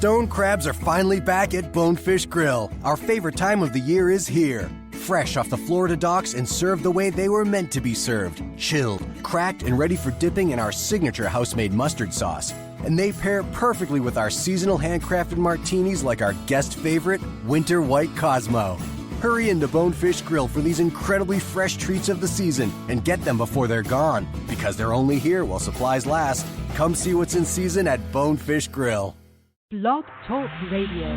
Stone crabs are finally back at Bonefish Grill. Our favorite time of the year is here. Fresh off the Florida docks and served the way they were meant to be served. Chilled, cracked, and ready for dipping in our signature house-made mustard sauce. And they pair perfectly with our seasonal handcrafted martinis like our guest favorite, Winter White Cosmo. Hurry into Bonefish Grill for these incredibly fresh treats of the season and get them before they're gone, because they're only here while supplies last. Come see what's in season at Bonefish Grill. Blog Talk Radio.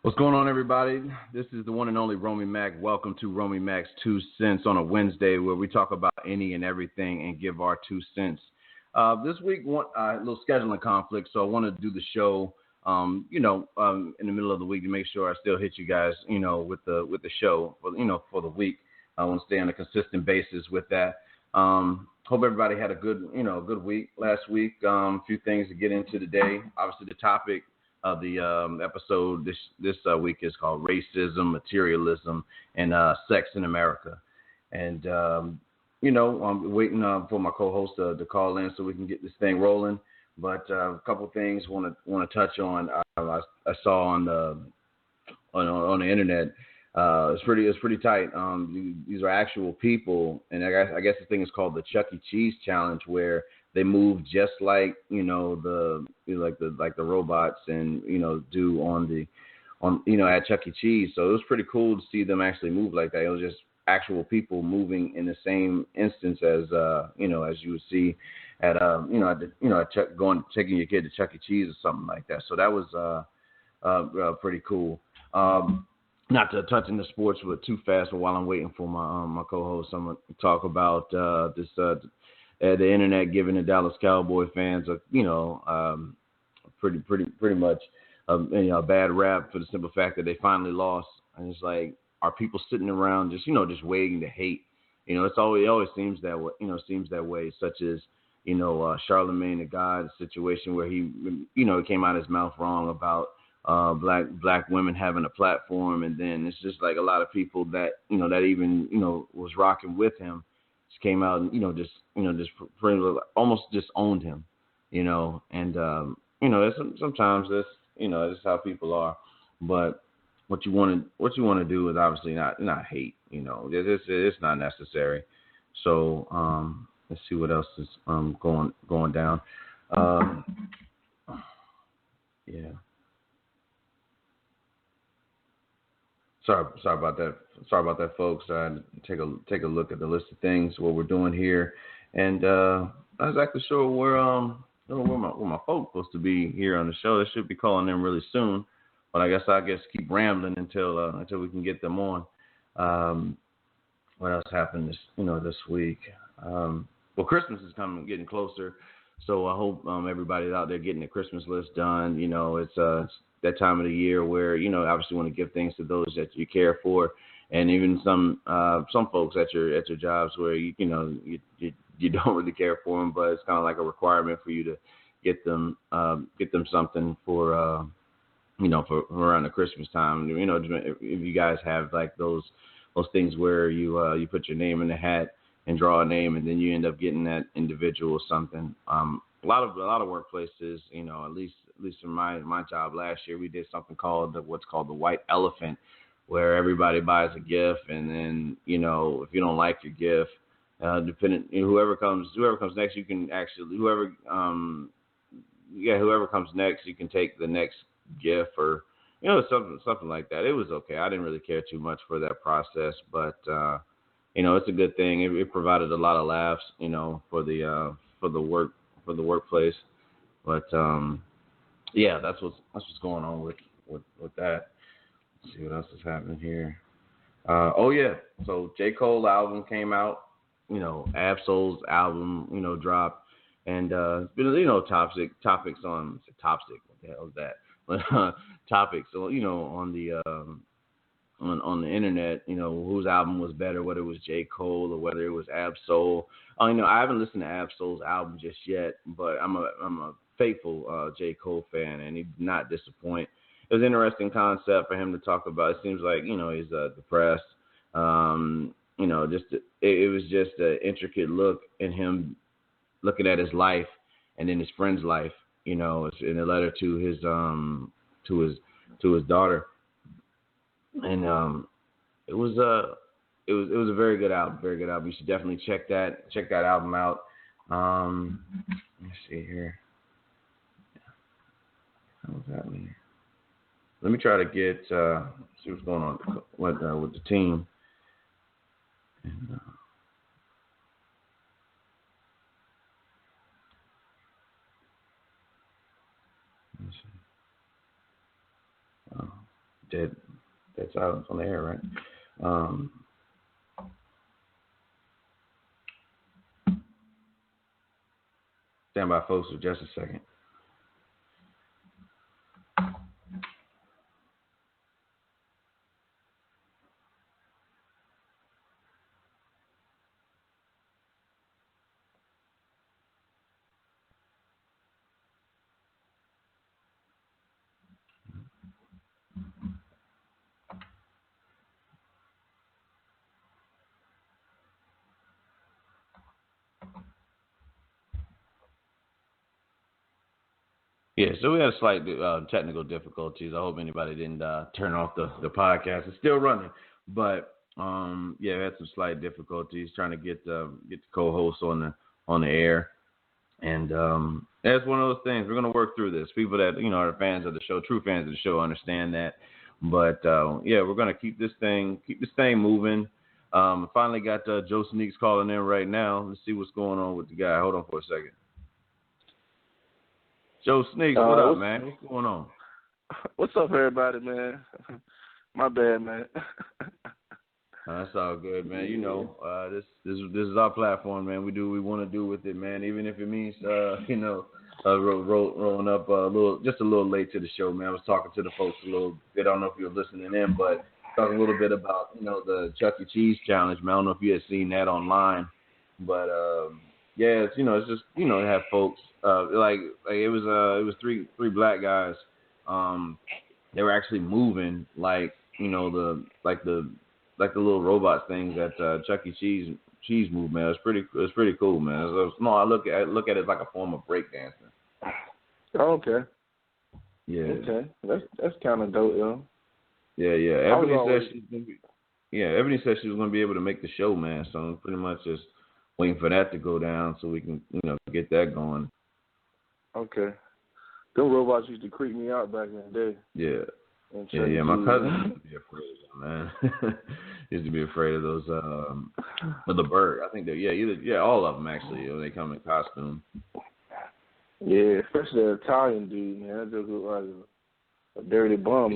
What's going on, everybody? This is the one and only Romey-Mak. Welcome to Romey-Mak's 2 Cents on a Wednesday, where we talk about any and everything and give our 2 cents. This week, a little scheduling conflict, so I want to do the show, in the middle of the week to make sure I still hit you guys, with the show for the week. I want to stay on a consistent basis with that. Hope everybody had a good week last week. A few things to get into today. Obviously, the topic of the episode this week is called Racism, Materialism, and Sex in America. And, I'm waiting for my co-host to call in so we can get this thing rolling. But a couple of things want to touch on. I saw on the internet. It's pretty tight. These are actual people, and I guess the thing is called the Chuck E. Cheese challenge, where they move just like the robots and do at Chuck E. Cheese. So it was pretty cool to see them actually move like that. It was just actual people moving in the same instance as as you would see at taking your kid to Chuck E. Cheese or something like that. So that was pretty cool. Not to touch into sports with too fast, but while I'm waiting for my co-host, I'm going to talk about the internet giving the Dallas Cowboy fans pretty much a bad rap for the simple fact that they finally lost. And it's like, are people sitting around just waiting to hate? It always seems that way. Such as Charlemagne the God situation where he came out his mouth wrong about black women having a platform, and then it's just like a lot of people that that even was rocking with him just came out and just almost disowned him, and sometimes that's how people are. But what you want to do is obviously not hate. It's not necessary. So let's see what else is going down. Yeah. Sorry about that. Sorry about that, folks. Take a look at the list of things, what we're doing here, and not exactly sure where my folks supposed to be here on the show. They should be calling in really soon, but I guess keep rambling until we can get them on. What else happened this week? Well, Christmas is getting closer, so I hope everybody's out there getting the Christmas list done. It's that time of the year where obviously want to give things to those that you care for, and even some folks at your jobs where you don't really care for them, but it's kind of like a requirement for you to get them something for for around the Christmas time. If you guys have like those things where you put your name in the hat and draw a name, and then you end up getting that individual something. A lot of workplaces, at least in my job last year, we did something called what's called the white elephant, where everybody buys a gift, and then if you don't like your gift, whoever comes next, you can actually whoever comes next, you can take the next gift or something like that. It was okay. I didn't really care too much for that process, but it's a good thing. It provided a lot of laughs, for the workplace. But yeah, that's what's going on with that. Let's see what else is happening here. So J. Cole album came out. Ab-Soul's album dropped, and it's been topics on toxic. What the hell is that? But topics on the internet, whose album was better, whether it was J. Cole or whether it was Ab-Soul. I haven't listened to Ab-Soul's album just yet, but I'm a faithful J. Cole fan, and he did not disappoint. It was an interesting concept for him to talk about. It seems like he's depressed. It was just an intricate look in him looking at his life and then his friend's life, You know, it's in a letter to his daughter, and it was a very good album. Very good album. You should definitely check that album out. Let me see here. What's happening? Let me try to get see what's going on with the team. And, let me see. Dead silence on the air, right? Stand by, folks, for just a second. Yeah, so we had slight technical difficulties. I hope anybody didn't turn off the podcast. It's still running, but yeah, we had some slight difficulties trying to get the co-hosts on the air, and that's one of those things. We're gonna work through this. People that are fans of the show, true fans of the show, understand that. But yeah, we're gonna keep this thing moving. Finally got Joe Sneaks calling in right now. Let's see what's going on with the guy. Hold on for a second. Joe Sneaks, what up, man? What's going on? What's up, everybody, man? My bad, man. That's all good, man. You know, this is our platform, man. We do what we want to do with it, man. Even if it means, rolling up a little late to the show, man. I was talking to the folks a little bit. I don't know if you were listening in, but talking a little bit about the Chuck E. Cheese challenge, man. I don't know if you had seen that online, but yeah, it's just to have folks like it was three black guys. They were actually moving like the little robot things that Chuck E. Cheese moved, man. It's pretty cool, man. I look at it as like a form of breakdancing. Oh, okay. Yeah. Okay. That's kind of dope, yo. Yeah. Ebony said she was gonna be able to make the show, man. So I'm pretty much just waiting for that to go down so we can get that going. Okay. Them robots used to creep me out back in the day. Yeah. Yeah. My cousin used to be afraid of them, man. Used to be afraid of those, of the bird. I think all of them actually. They come in costume. Yeah, especially the Italian dude, man. That just looked like a dirty bum,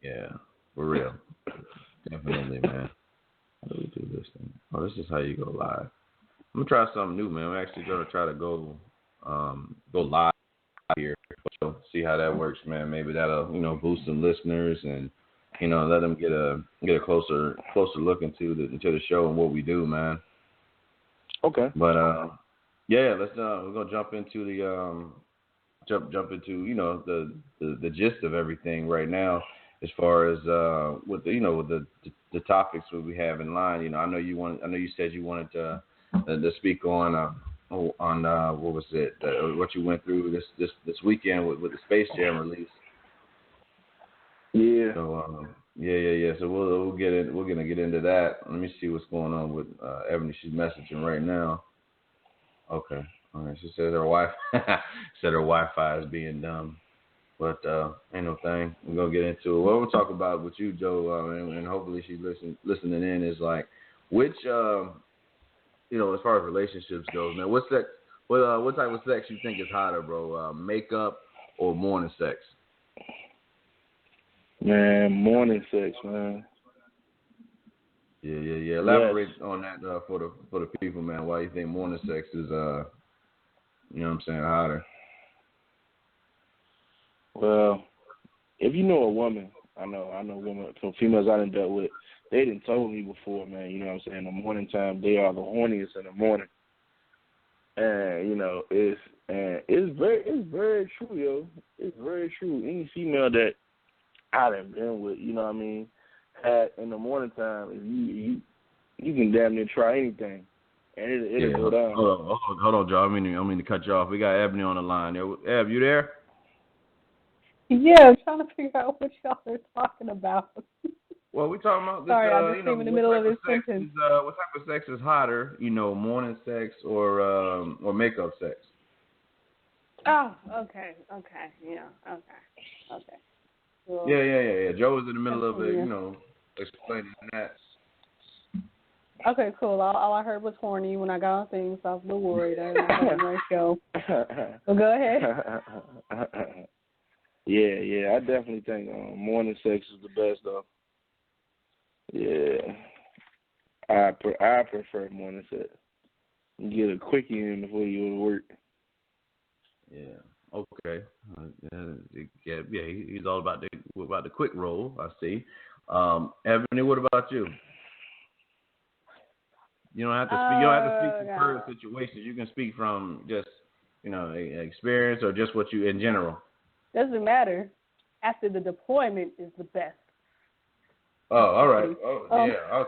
Yeah, for real. Definitely, man. How do we do this thing? Oh, this is how you go live. I'm gonna try something new, man. I'm actually gonna try to go live here. So see how that works, man. Maybe that'll boost some listeners and let them get a closer look into the show and what we do, man. Okay. But yeah, let's we're gonna jump into the gist of everything right now, as far as with the topics that we have in line. I know you said you wanted to speak on what was it? What you went through this weekend with the Space Jam release. Yeah. So yeah. So we'll get it. We're gonna get into that. Let me see what's going on with Ebony. She's messaging right now. Okay. All right. She said her Wi-Fi is being dumb, but ain't no thing. We're gonna get into it. What we'll talk about with you, Joe, and hopefully she's listening in, is like which as far as relationships goes, man. What type of sex you think is hotter, bro? Makeup or morning sex? Man, morning sex, man. Yeah. Elaborate on that for the people, man. Why you think morning sex is hotter? Well, if you know a woman, I know women, some females I done dealt with, they done told me before, man, in the morning time, they are the horniest in the morning. And, it's very true, yo. It's very true. Any female that I done been with, had in the morning time, if you can damn near try anything. and it'll go down. Hold on, Joe. I mean to cut you off. We got Ebony on the line. Eb, you there? Yeah, I'm trying to figure out what y'all are talking about. Well, we talking about this. Sorry, I just came in the middle of his sentence. What type of sex is hotter? Morning sex or makeup sex? Oh, okay, yeah, okay. Well, Yeah. Joe was in the middle of it, explaining that. Okay, cool. All I heard was horny when I got on things, so I was a little worried. I didn't know the show. Well, go ahead. Yeah, I definitely think morning sex is the best, though. Yeah, I prefer morning sex. Get a quickie in before you go to work. Yeah. Okay. He's all about the quick roll. I see. Ebony, what about you? You don't have to speak. You don't have to speak from current situations. You can speak from just experience or just what you in general. Doesn't matter. After the deployment is the best. Oh, all right. Oh, yeah.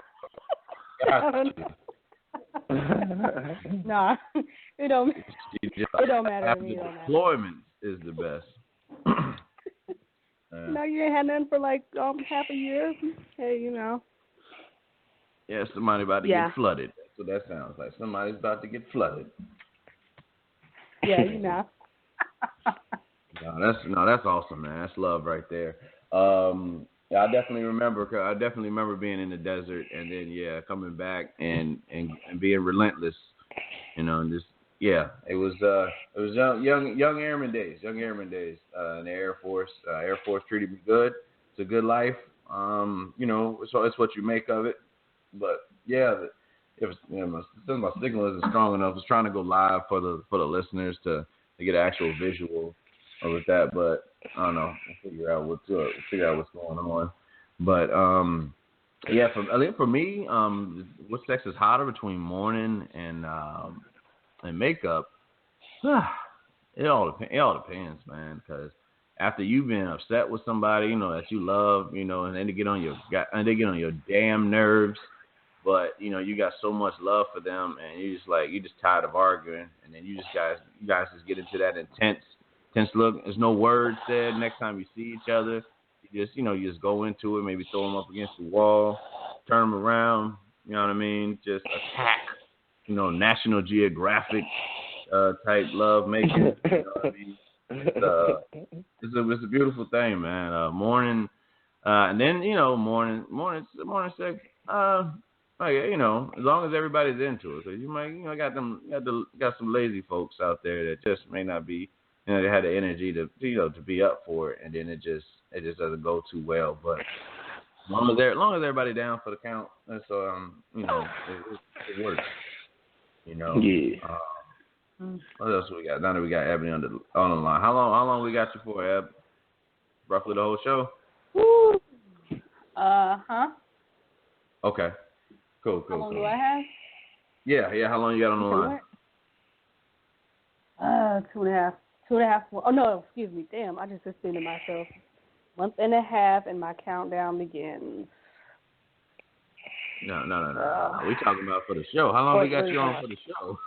Nah, it don't matter to me. Deployment is the best. No, you ain't had nothing for like half a year. Hey, Yeah, somebody about to get flooded. That's what that sounds like. Somebody's about to get flooded. Yeah, That's awesome, man. That's love right there. I definitely remember being in the desert and then coming back and being relentless. It was young airman days. In the Air Force. Air Force treated me good. It's a good life. So it's what you make of it. But my signal isn't strong enough. I was trying to go live for the listeners to get an actual visual with that, but I don't know. We'll figure out what's going on. But I think for me, what sex is hotter between morning and makeup? It all depends, man. Because after you've been upset with somebody, that you love, and then they get on your damn nerves. But you got so much love for them, and you just tired of arguing, and then you guys just get into that intense look. There's no words said. Next time you see each other, you just go into it. Maybe throw them up against the wall, turn them around. You know what I mean? Just attack. National Geographic type love making. You know what I mean? It's a beautiful thing, man. Morning, and then morning sex. As long as everybody's into it, because you might, got some lazy folks out there that just may not be, they had the energy to be up for it, and then it just doesn't go too well. But as long as everybody down for the count, that's it works. Yeah. What else we got? Now that we got Ebony on the line, how long we got you for, Eb? Roughly the whole show. Woo. Okay. Cool. How long do I have? Yeah. How long you got on the line? 2.5. 2.5. Oh no, excuse me. Damn, I just extended myself. 1.5 months, and my countdown begins. No. We talking about for the show. How long we got you on for the show?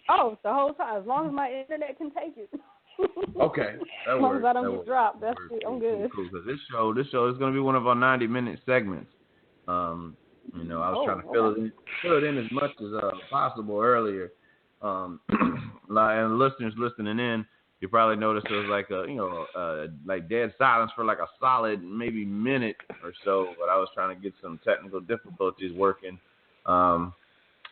Oh, the whole time. As long as my internet can take it. Okay, that as long works. as I don't get dropped, that's it. I'm good. Cool. Because this show is going to be one of our 90-minute segments. I was trying to fill it in as much as possible earlier. And listeners listening in, you probably noticed there was like dead silence for like a solid maybe minute or so. But I was trying to get some technical difficulties working. But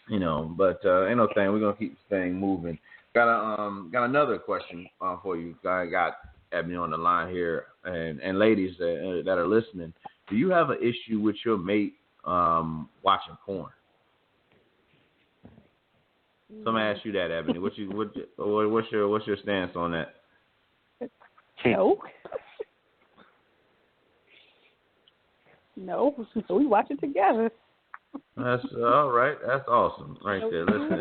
ain't no thing. We're gonna keep this thing moving. Got another question for you. I got Ebony on the line here, and ladies that are listening. Do you have an issue with your mate watching porn? So I'm gonna ask you that, Ebony. What's your stance on that? No. No, so we watch it together. That's all right. That's awesome, right there. Listen.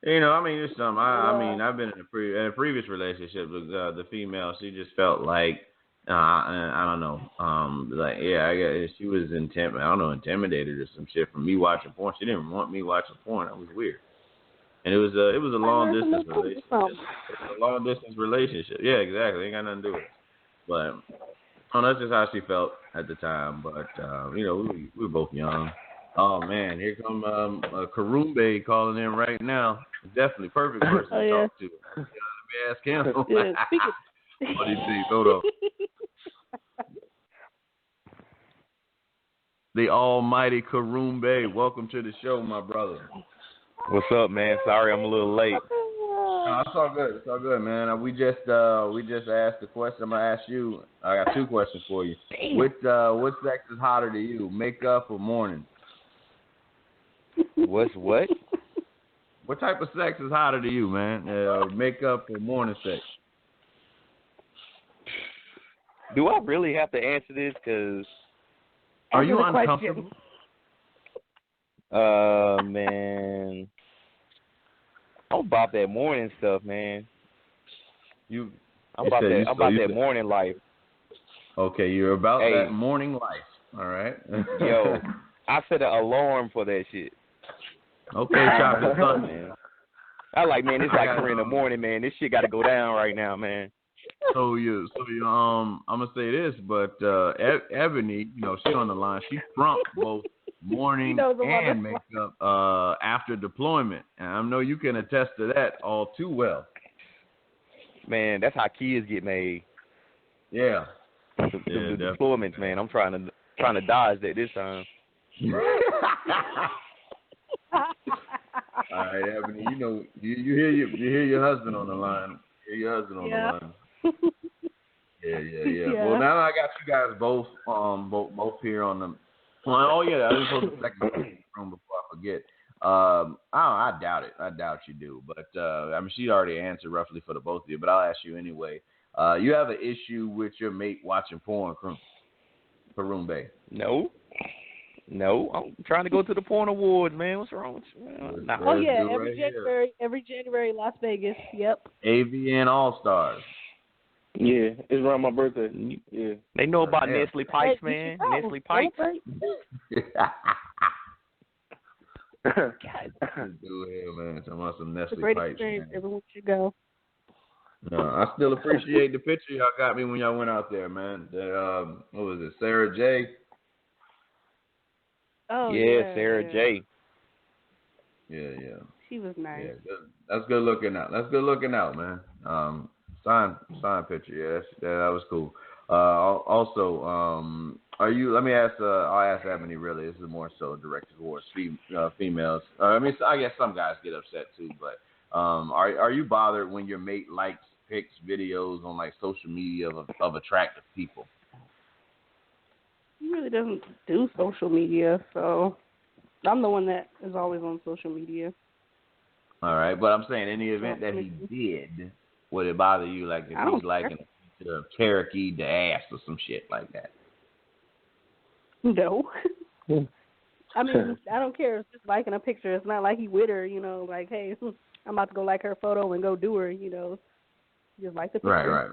It's something. I've been in a previous relationship with the female. She just felt like I don't know. She was intimidated or some shit from me watching porn. She didn't want me watching porn. That was weird. And it was a long distance relationship. A long distance relationship. Yeah, exactly. Ain't got nothing to do with it. But that's just how she felt at the time. But we were both young. Oh man, here come Karumbe calling in right now. Definitely perfect person to talk to. Let me ask him. What do you think? Hold on. The almighty Karumbe, welcome to the show, my brother. What's up, man? Sorry I'm a little late. No, it's all good. It's all good, man. We just asked the question. I'm gonna ask you. I got two questions for you. What sex is hotter to you, makeup or morning? What? What type of sex is hotter to you, man? Makeup or morning sex? Do I really have to answer this? Cause are you uncomfortable? Man, I'm about that morning stuff, man. I'm about that morning life. Okay, you're about that morning life. All right. Yo, I set an alarm for that shit. Okay, chocolate son, man. I like, man, it's like 3 in the morning, man. This shit got to go down right now, man. So you, I'm gonna say this, but Ebony, she on the line. She trumped both morning and makeup after deployment, and I know you can attest to that all too well. Man, that's how kids get made. Yeah. The deployments, man. I'm trying to dodge that this time. All right, Ebony. You hear your husband on the line. Yeah. Well, now I got you guys both here on the. Oh yeah, I was supposed to second room before I forget. I doubt it. I doubt you do. But she already answered roughly for the both of you. But I'll ask you anyway. You have an issue with your mate watching porn, Karumbe? No, I'm trying to go to the porn awards, man. What's wrong with you? Nah. Oh yeah, every January, Las Vegas. Yep. AVN All Stars. Yeah, it's around my birthday. Yeah. They know about Nestle Pipes, man. Nestle Pipes. Man. Talking about some Nestle great Pipes. Experience. Man. Everyone should go. No, I still appreciate the picture y'all got me when y'all went out there, man. What was it, Sarah J? Oh yeah, Sarah J. Yeah. She was nice. Yeah, that's good looking out. Man. Sign picture. Yeah, that was cool. Also, are you? Let me ask. I'll ask Ebony. Really, this is more so directed towards females. I guess some guys get upset too. But are you bothered when your mate likes pics, videos on like social media of attractive people? He really doesn't do social media, so I'm the one that is always on social media. All right, but I'm saying in the event that he did, would it bother you, like if he's liking a picture of Cherokee the ass or some shit like that? No. I mean, I don't care if it's just liking a picture. It's not like he with her, like, hey, I'm about to go like her photo and go do her, Just like the picture. Right.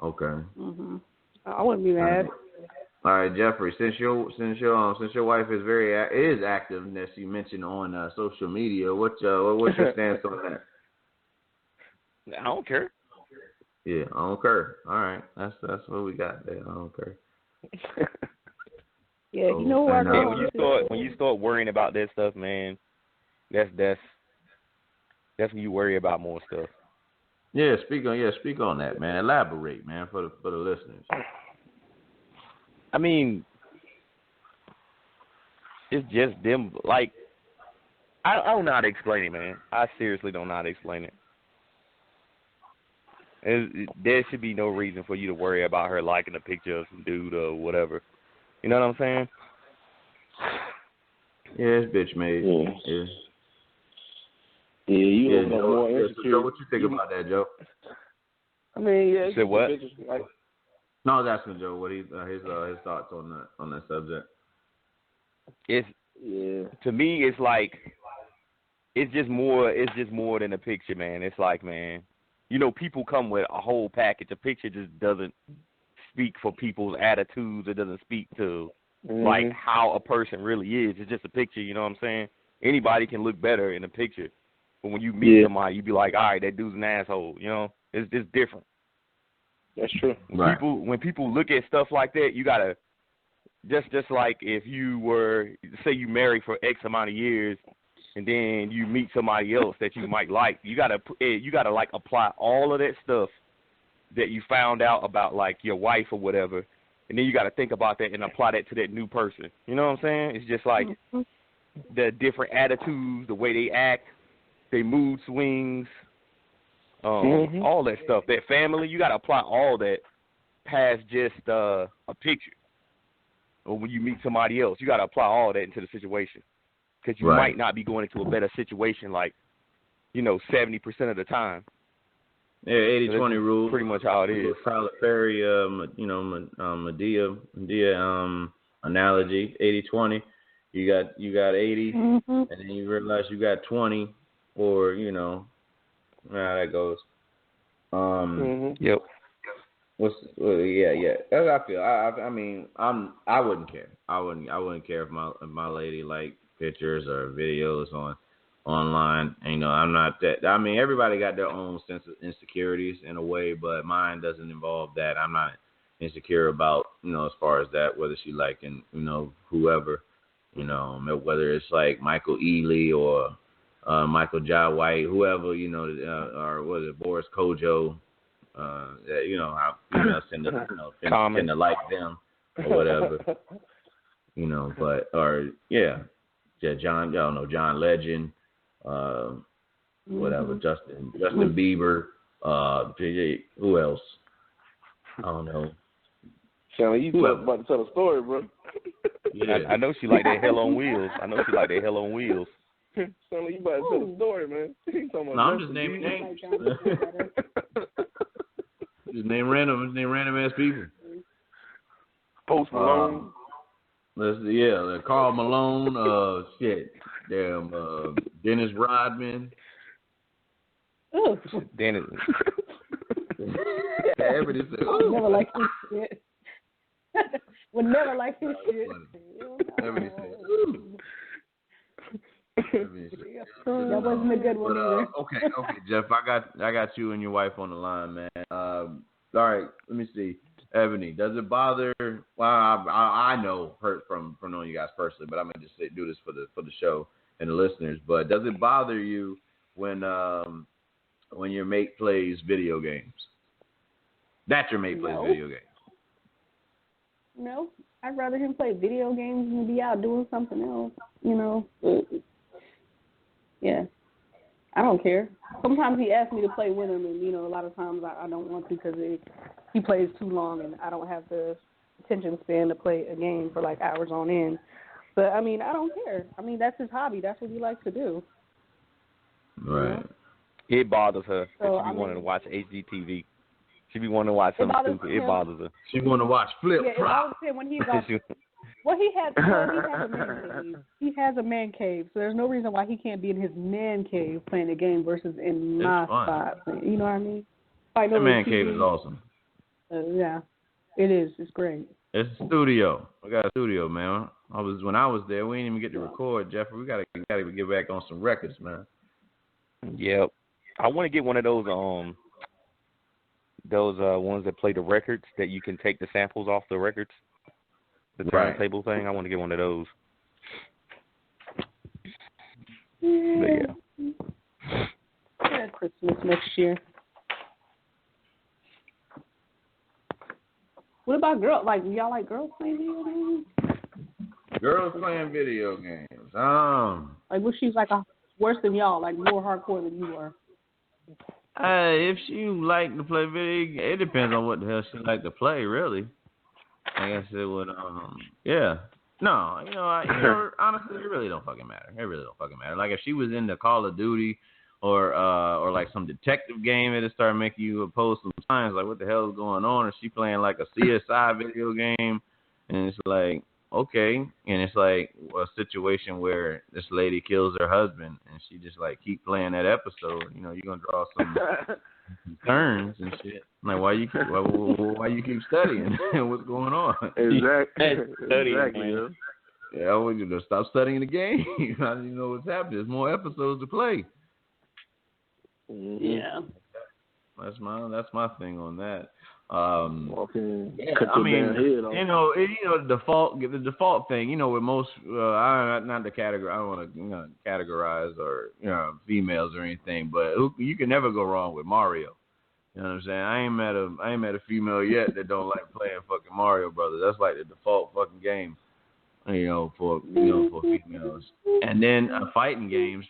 Okay. Mhm. I wouldn't be mad. All right, Jeffrey. Since your wife is active, as you mentioned on social media, what's your stance on that? I don't care. Yeah, I don't care. All right, that's what we got there. I don't care. Yeah, you know what? When you start worrying about that stuff, man, that's when you worry about more stuff. Yeah, speak on that, man. Elaborate, man, for the listeners. I mean, it's just them. Like, I don't know how to explain it, man. I seriously don't know how to explain it. There should be no reason for you to worry about her liking a picture of some dude or whatever. You know what I'm saying? Yeah, it's bitch made. Yeah, more insecure. Joe, what you think about that, Joe? I mean, yeah. You said what? No, I was asking Joe what his thoughts on that subject. To me, it's like it's just more than a picture, man. It's like, man, you know, people come with a whole package. A picture just doesn't speak for people's attitudes. It doesn't speak to like how a person really is. It's just a picture, you know what I'm saying? Anybody can look better in a picture. But when you meet somebody, you be like, all right, that dude's an asshole, you know? It's just different. That's true. When people look at stuff like that, you gotta just like if you were, say you married for X amount of years and then you meet somebody else that you might like, you gotta like apply all of that stuff that you found out about like your wife or whatever, and then you gotta think about that and apply that to that new person. You know what I'm saying? It's just like the different attitudes, the way they act, their mood swings, all that stuff. That family, you gotta apply all that past just a picture. Or when you meet somebody else, you gotta apply all that into the situation. Because you might not be going into a better situation, like, you know, 70% of the time. Yeah, 80-20 rule. Pretty much how it is. Tyler Perry, Medea analogy, 80-20. You got 80, and then you realize you got 20, or, you know, how that goes. Yep. Yeah. That's how I feel. I mean, I wouldn't care. I wouldn't care if my lady liked pictures or videos online. And, you know, I'm not that. I mean, everybody got their own sense of insecurities in a way, but mine doesn't involve that. I'm not insecure about, you know, as far as that, whether she liking, you know, whoever, you know, whether it's like Michael Ealy or Michael Jai White, whoever, you know, or was it Boris Kojo, you know, how females tend to like them or whatever, you know, but, or, John Legend, whatever, Justin Bieber, who else? I don't know. Shelly, you about to tell a story, bro. Yeah. I know she like that Hell on Wheels. Shelly, you about to tell a story, man. No, I'm just naming names. Just name random ass people. Post Malone. Karl Malone, Dennis Rodman. Ooh. Dennis. Everybody said, Never like his shit. Would never like his shit. Everybody said, That wasn't a good one either. Okay, Jeff, I got you and your wife on the line, man. All right, let me see. Ebony, does it bother? Well, I know her from knowing you guys personally, but I'm gonna just do this for the show and the listeners. But does it bother you when your mate plays video games? That your mate plays video games? No, I'd rather him play video games than be out doing something else. You know. Yeah. I don't care. Sometimes he asks me to play with him, and, you know, a lot of times I don't want to because he plays too long, and I don't have the attention span to play a game for, like, hours on end. But, I mean, I don't care. I mean, that's his hobby. That's what he likes to do. Right. It bothers her. So, she be wanting to watch HGTV. She be wanting to watch something stupid. It bothers her. She want to watch Flip Flop. Yeah, it bothers him when he's on. Well, he has a man cave. He has a man cave, so there's no reason why he can't be in his man cave playing a game versus in my spot. You know what I mean? The man cave is awesome. Yeah, it is. It's great. It's a studio. We got a studio, man. When I was there, we didn't even get to record, Jeffrey. We gotta get back on some records, man. Yep. I want to get one of those ones that play the records that you can take the samples off the records. The turntable thing. I want to get one of those. Yeah, Christmas next year. What about girls? Like, y'all like girls playing video games? Girls playing video games. Like, what she's like worse than y'all? Like, more hardcore than you are? If she like to play video, it depends on what the hell she like to play, really. I guess it would, yeah. No, honestly, it really don't fucking matter. Like, if she was into Call of Duty or like some detective game, it'd start making you oppose some signs, like, what the hell is going on? Or she playing, like, a CSI video game, and it's like, okay. And it's like a situation where this lady kills her husband, and she just like keep playing that episode. You know, you're gonna draw some turns and shit. Like, why you keep studying? What's going on? Exactly. Yeah, I want you to stop studying the game. I don't even know what's happening. There's more episodes to play. Yeah. That's my thing on that. Yeah, I mean, the default thing, with most, not the category. I don't want to categorize or females or anything, but you can never go wrong with Mario. You know what I'm saying? I ain't met a female yet that don't like playing fucking Mario Brothers. That's like the default fucking game, for females. And then fighting games,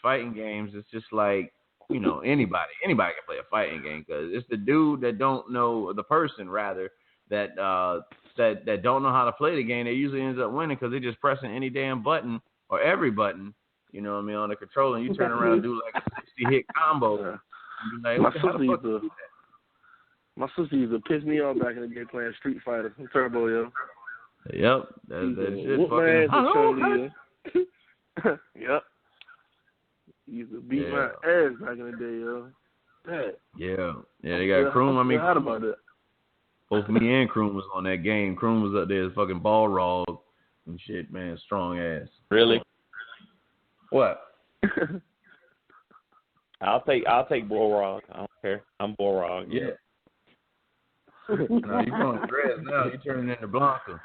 it's just like, anybody can play a fighting game, because it's the dude that don't know, the person rather, that don't know how to play the game. They usually ends up winning because they just pressing any damn button or every button, on the controller, and you turn around and do like a 60-hit combo. Like, my sister used to piss me off back in the day playing Street Fighter Turbo, yo. Yep, that shit fucking. Yep. Used to beat my ass back in the day, yo. Yeah, they got Kroom. I mean, about that. Both me and Kroom was on that game. Kroom was up there as fucking ball rog and shit, man. Strong ass. Really? What? I'll take Borog. I don't care. I'm Borog. Yeah. No, you going dress now. You turning into Blanca.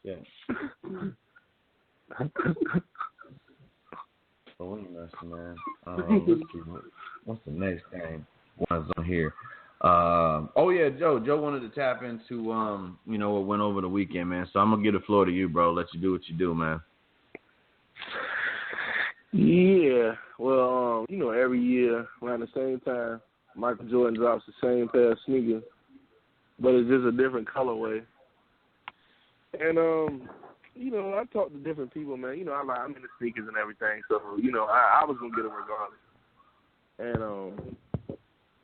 Yeah. So what else, man? Let's see. What's the next game? One's on here. Joe wanted to tap into what went over the weekend, man. So I'm gonna give the floor to you, bro. Let you do what you do, man. Yeah. Well, every year around the same time, Michael Jordan drops the same pair of sneakers, but it's just a different colorway. And I talk to different people, man. I'm into sneakers and everything, so I was gonna get them regardless. And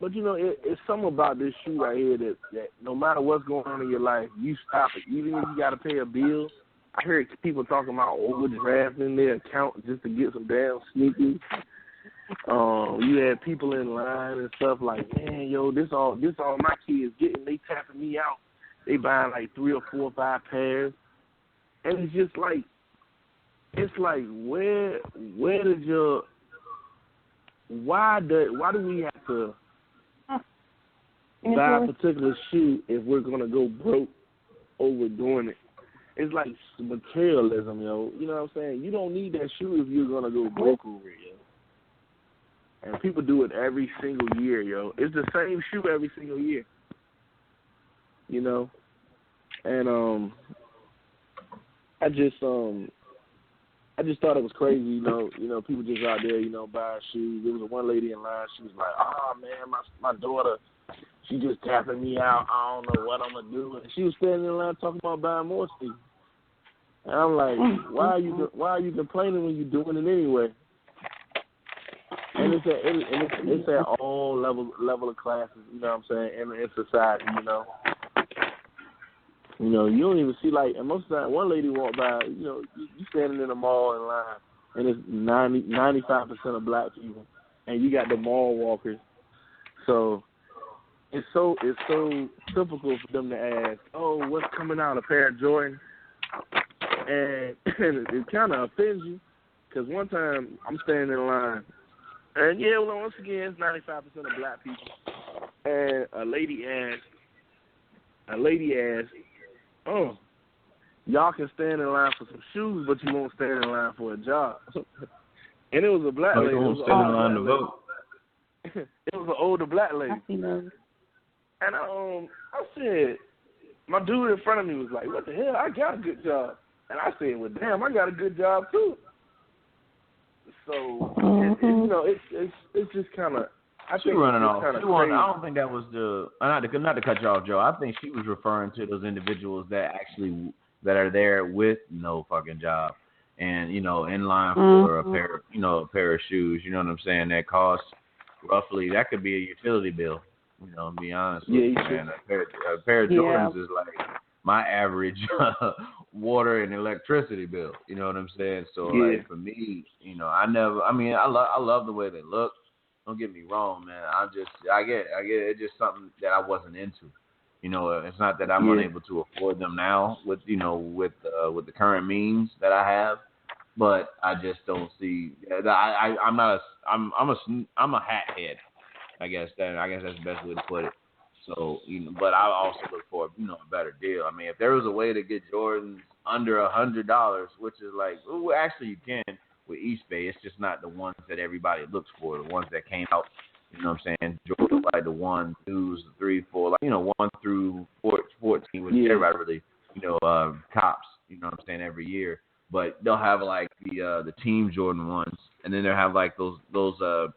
but it's something about this shoe right here that no matter what's going on in your life, you stop it. Even if you got to pay a bill. I heard people talking about overdrafting their account just to get some damn sneakers. You had people in line and stuff like, man, yo, this all my kids getting. They tapping me out. They buying like 3 or 4 or 5 pairs, and it's just like, where did your why do we have to buy a particular shoe if we're gonna go broke over doing it? It's like materialism, yo. You know what I'm saying? You don't need that shoe if you're gonna go broke over it, yo. And people do it every single year, yo. It's the same shoe every single year. And I just thought it was crazy, people just out there, buying shoes. There was one lady in line. She was like, "Oh man, my daughter, she just tapping me out. I don't know what I'm gonna do." And she was standing in line talking about buying more sneakers. And I'm like, why are you complaining when you're doing it anyway? And it's at all level of classes, you know what I'm saying, in society, You don't even see, like, and most of the time, one lady walked by, you standing in the mall in line, and it's 95% of black people, and you got the mall walkers. So it's so typical for them to ask, "Oh, what's coming out? A pair of Jordan?" And it kind of offends you, because one time I'm standing in line, and once again, it's 95% of black people, and a lady asked, "Oh, y'all can stand in line for some shoes, but you won't stand in line for a job." And it was a black lady. You won't stand in line to vote. It was an older black lady. And I said, my dude in front of me was like, "What the hell? I got a good job." And I said, "Well, damn, I got a good job too." So it's just kind of. She running off. I don't think that was not to cut you off, Joe. I think she was referring to those individuals that are there with no fucking job, and in line for a pair of shoes. You know what I'm saying? That costs roughly, that could be a utility bill. To be honest with you, man. A pair of Jordans is like my average water and electricity bill. You know what I'm saying? So like for me, I love the way they look. Don't get me wrong, man. I get it. It's just something that I wasn't into. It's not that I'm unable to afford them now with the current means that I have, but I just don't see. I'm a hat head. I guess that's the best way to put it. So but I also look for a better deal. I mean, if there was a way to get Jordans under $100, which is like, well, actually you can with Eastbay. It's just not the ones that everybody looks for. The ones that came out. You know what I'm saying? Jordan, like the 1, 2s, 3, 4, like 1 through 14, which everybody really cops. You know what I'm saying? Every year, but they'll have like the Team Jordan ones, and then they'll have like those the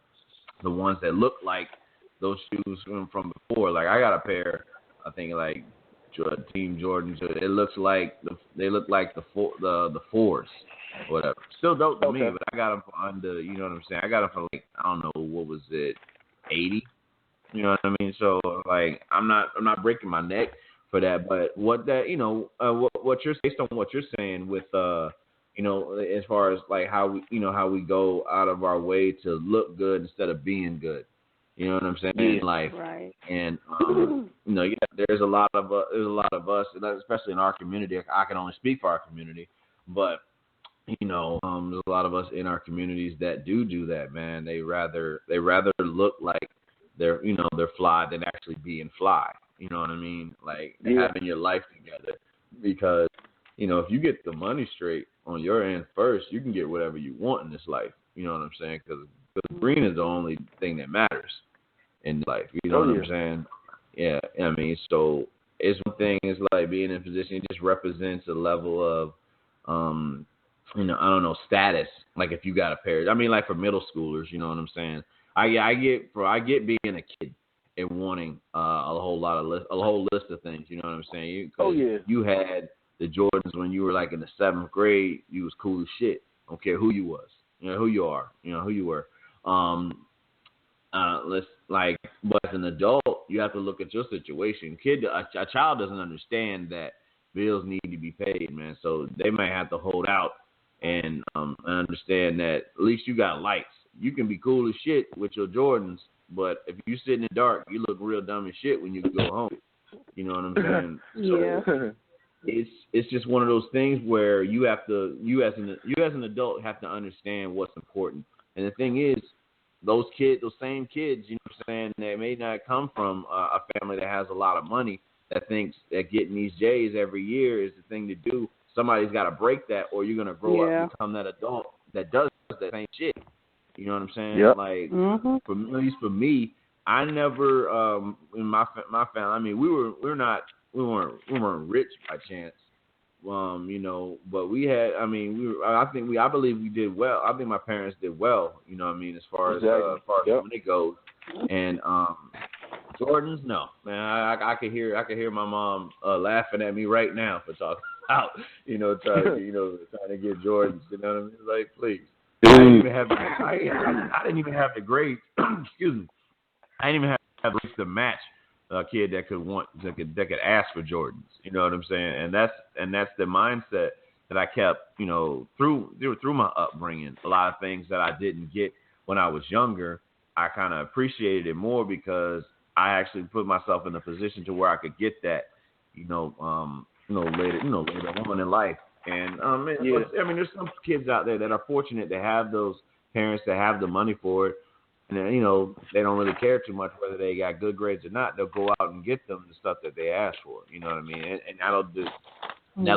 ones that look like those shoes from before. Like I got a pair, I think like Team Jordans. It looks like they look like the fours, or whatever. Still dope to me, but I got them for under. You know what I'm saying? I got them for like, I don't know, what was it, 80? You know what I mean? So like I'm not breaking my neck for that, but what that what you're based on what you're saying with as far as like how we go out of our way to look good instead of being good. You know what I'm saying? In life, right? And there's a lot of us, especially in our community. I can only speak for our community, but there's a lot of us in our communities that do that, man. They rather look like they're fly than actually being fly. You know what I mean? Like having your life together, because if you get the money straight on your end first, you can get whatever you want in this life. You know what I'm saying? Because green is the only thing that matters in life. You know what I'm saying? Yeah. I mean, so it's one thing. It's like being in a position. It just represents a level of I don't know, status. Like if you got a pair. I mean, like for middle schoolers, you know what I'm saying? I get being a kid and wanting a whole list of things. You know what I'm saying? You had the Jordans when you were like in the 7th grade. You was cool as shit. Don't care who you was. Who you are. Who you were. But as an adult, you have to look at your situation. A child doesn't understand that bills need to be paid, man. So they might have to hold out and understand that at least you got lights. You can be cool as shit with your Jordans, but if you sit in the dark, you look real dumb as shit when you go home. You know what I'm saying? So it's just one of those things where you as an adult have to understand what's important. And the thing is, those same kids, you know what I'm saying, that may not come from a family that has a lot of money, that thinks that getting these J's every year is the thing to do. Somebody's got to break that, or you're gonna grow up and become that adult that does that same shit. You know what I'm saying? Yep. Like at least for me, I never in my family. I mean, we weren't rich by chance. But we had. I mean, I believe we did well. I think my parents did well. You know what I mean, as far as money goes. And Jordans, no, man. I could hear my mom laughing at me right now for talking about trying to get Jordans. You know what I mean? Like, please. I didn't even have the grades. Excuse me. I didn't even have the match a kid that could ask for Jordans. You know what I'm saying? And that's the mindset that I kept, through my upbringing. A lot of things that I didn't get when I was younger, I kind of appreciated it more because I actually put myself in a position to where I could get that, later on in life. And I mean, there's some kids out there that are fortunate to have those parents that have the money for it. And then, they don't really care too much whether they got good grades or not. They'll go out and get them the stuff that they ask for. You know what I mean? And that'll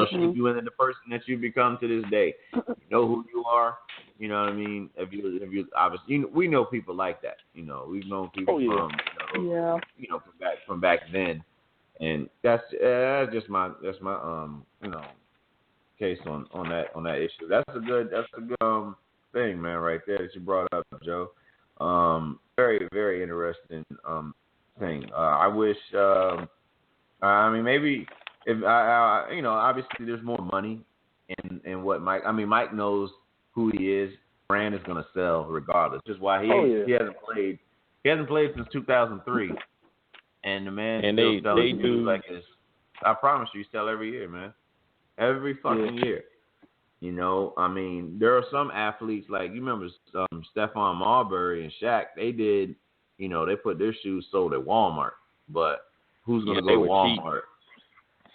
shape you into the person that you become to this day. You know who you are. You know what I mean? If you obviously, we know people like that. We've known people from back then, and that's just my case on that issue. That's a good thing, man, right there that you brought up, Joe. Very, very interesting thing. I wish. Maybe if obviously there's more money in what Mike. I mean, Mike knows who he is. Brand is going to sell regardless. Just why he hasn't played. He hasn't played since 2003, and the man and still they do like this. I promise you, sell every year, man. Every fucking year. You know, I mean, there are some athletes like you remember Stephon Marbury and Shaq. They did, you know, they put their shoes sold at Walmart. But who's gonna go to Walmart?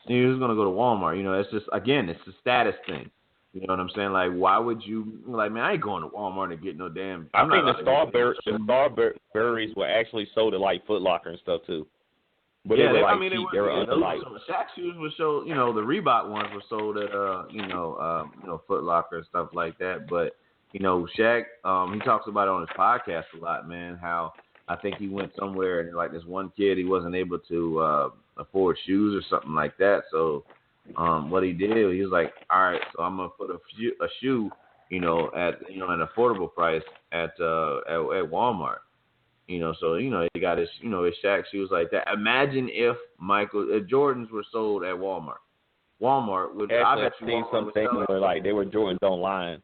Who's gonna go to Walmart? You know, it's just again, it's a status thing. You know what I'm saying? Like, why would you like, man? I ain't going to Walmart and get no damn. I think the Starburys were actually sold at like Foot Locker and stuff too. But yeah, they were like cheap. They were under like Shaq shoes were sold. You know, the Reebok ones were sold at Foot Locker and stuff like that. But you know, Shaq, he talks about it on his podcast a lot, man. How I think he went somewhere and like this one kid, he wasn't able to afford shoes or something like that. So what he did, he was like, all right, so I'm gonna put a shoe, you know, at an affordable price at Walmart. You know, so you know he got his Shaq shoes like that. Imagine if Jordans were sold at Walmart. Walmart would. Actually, I've seen something where like they were Jordans online.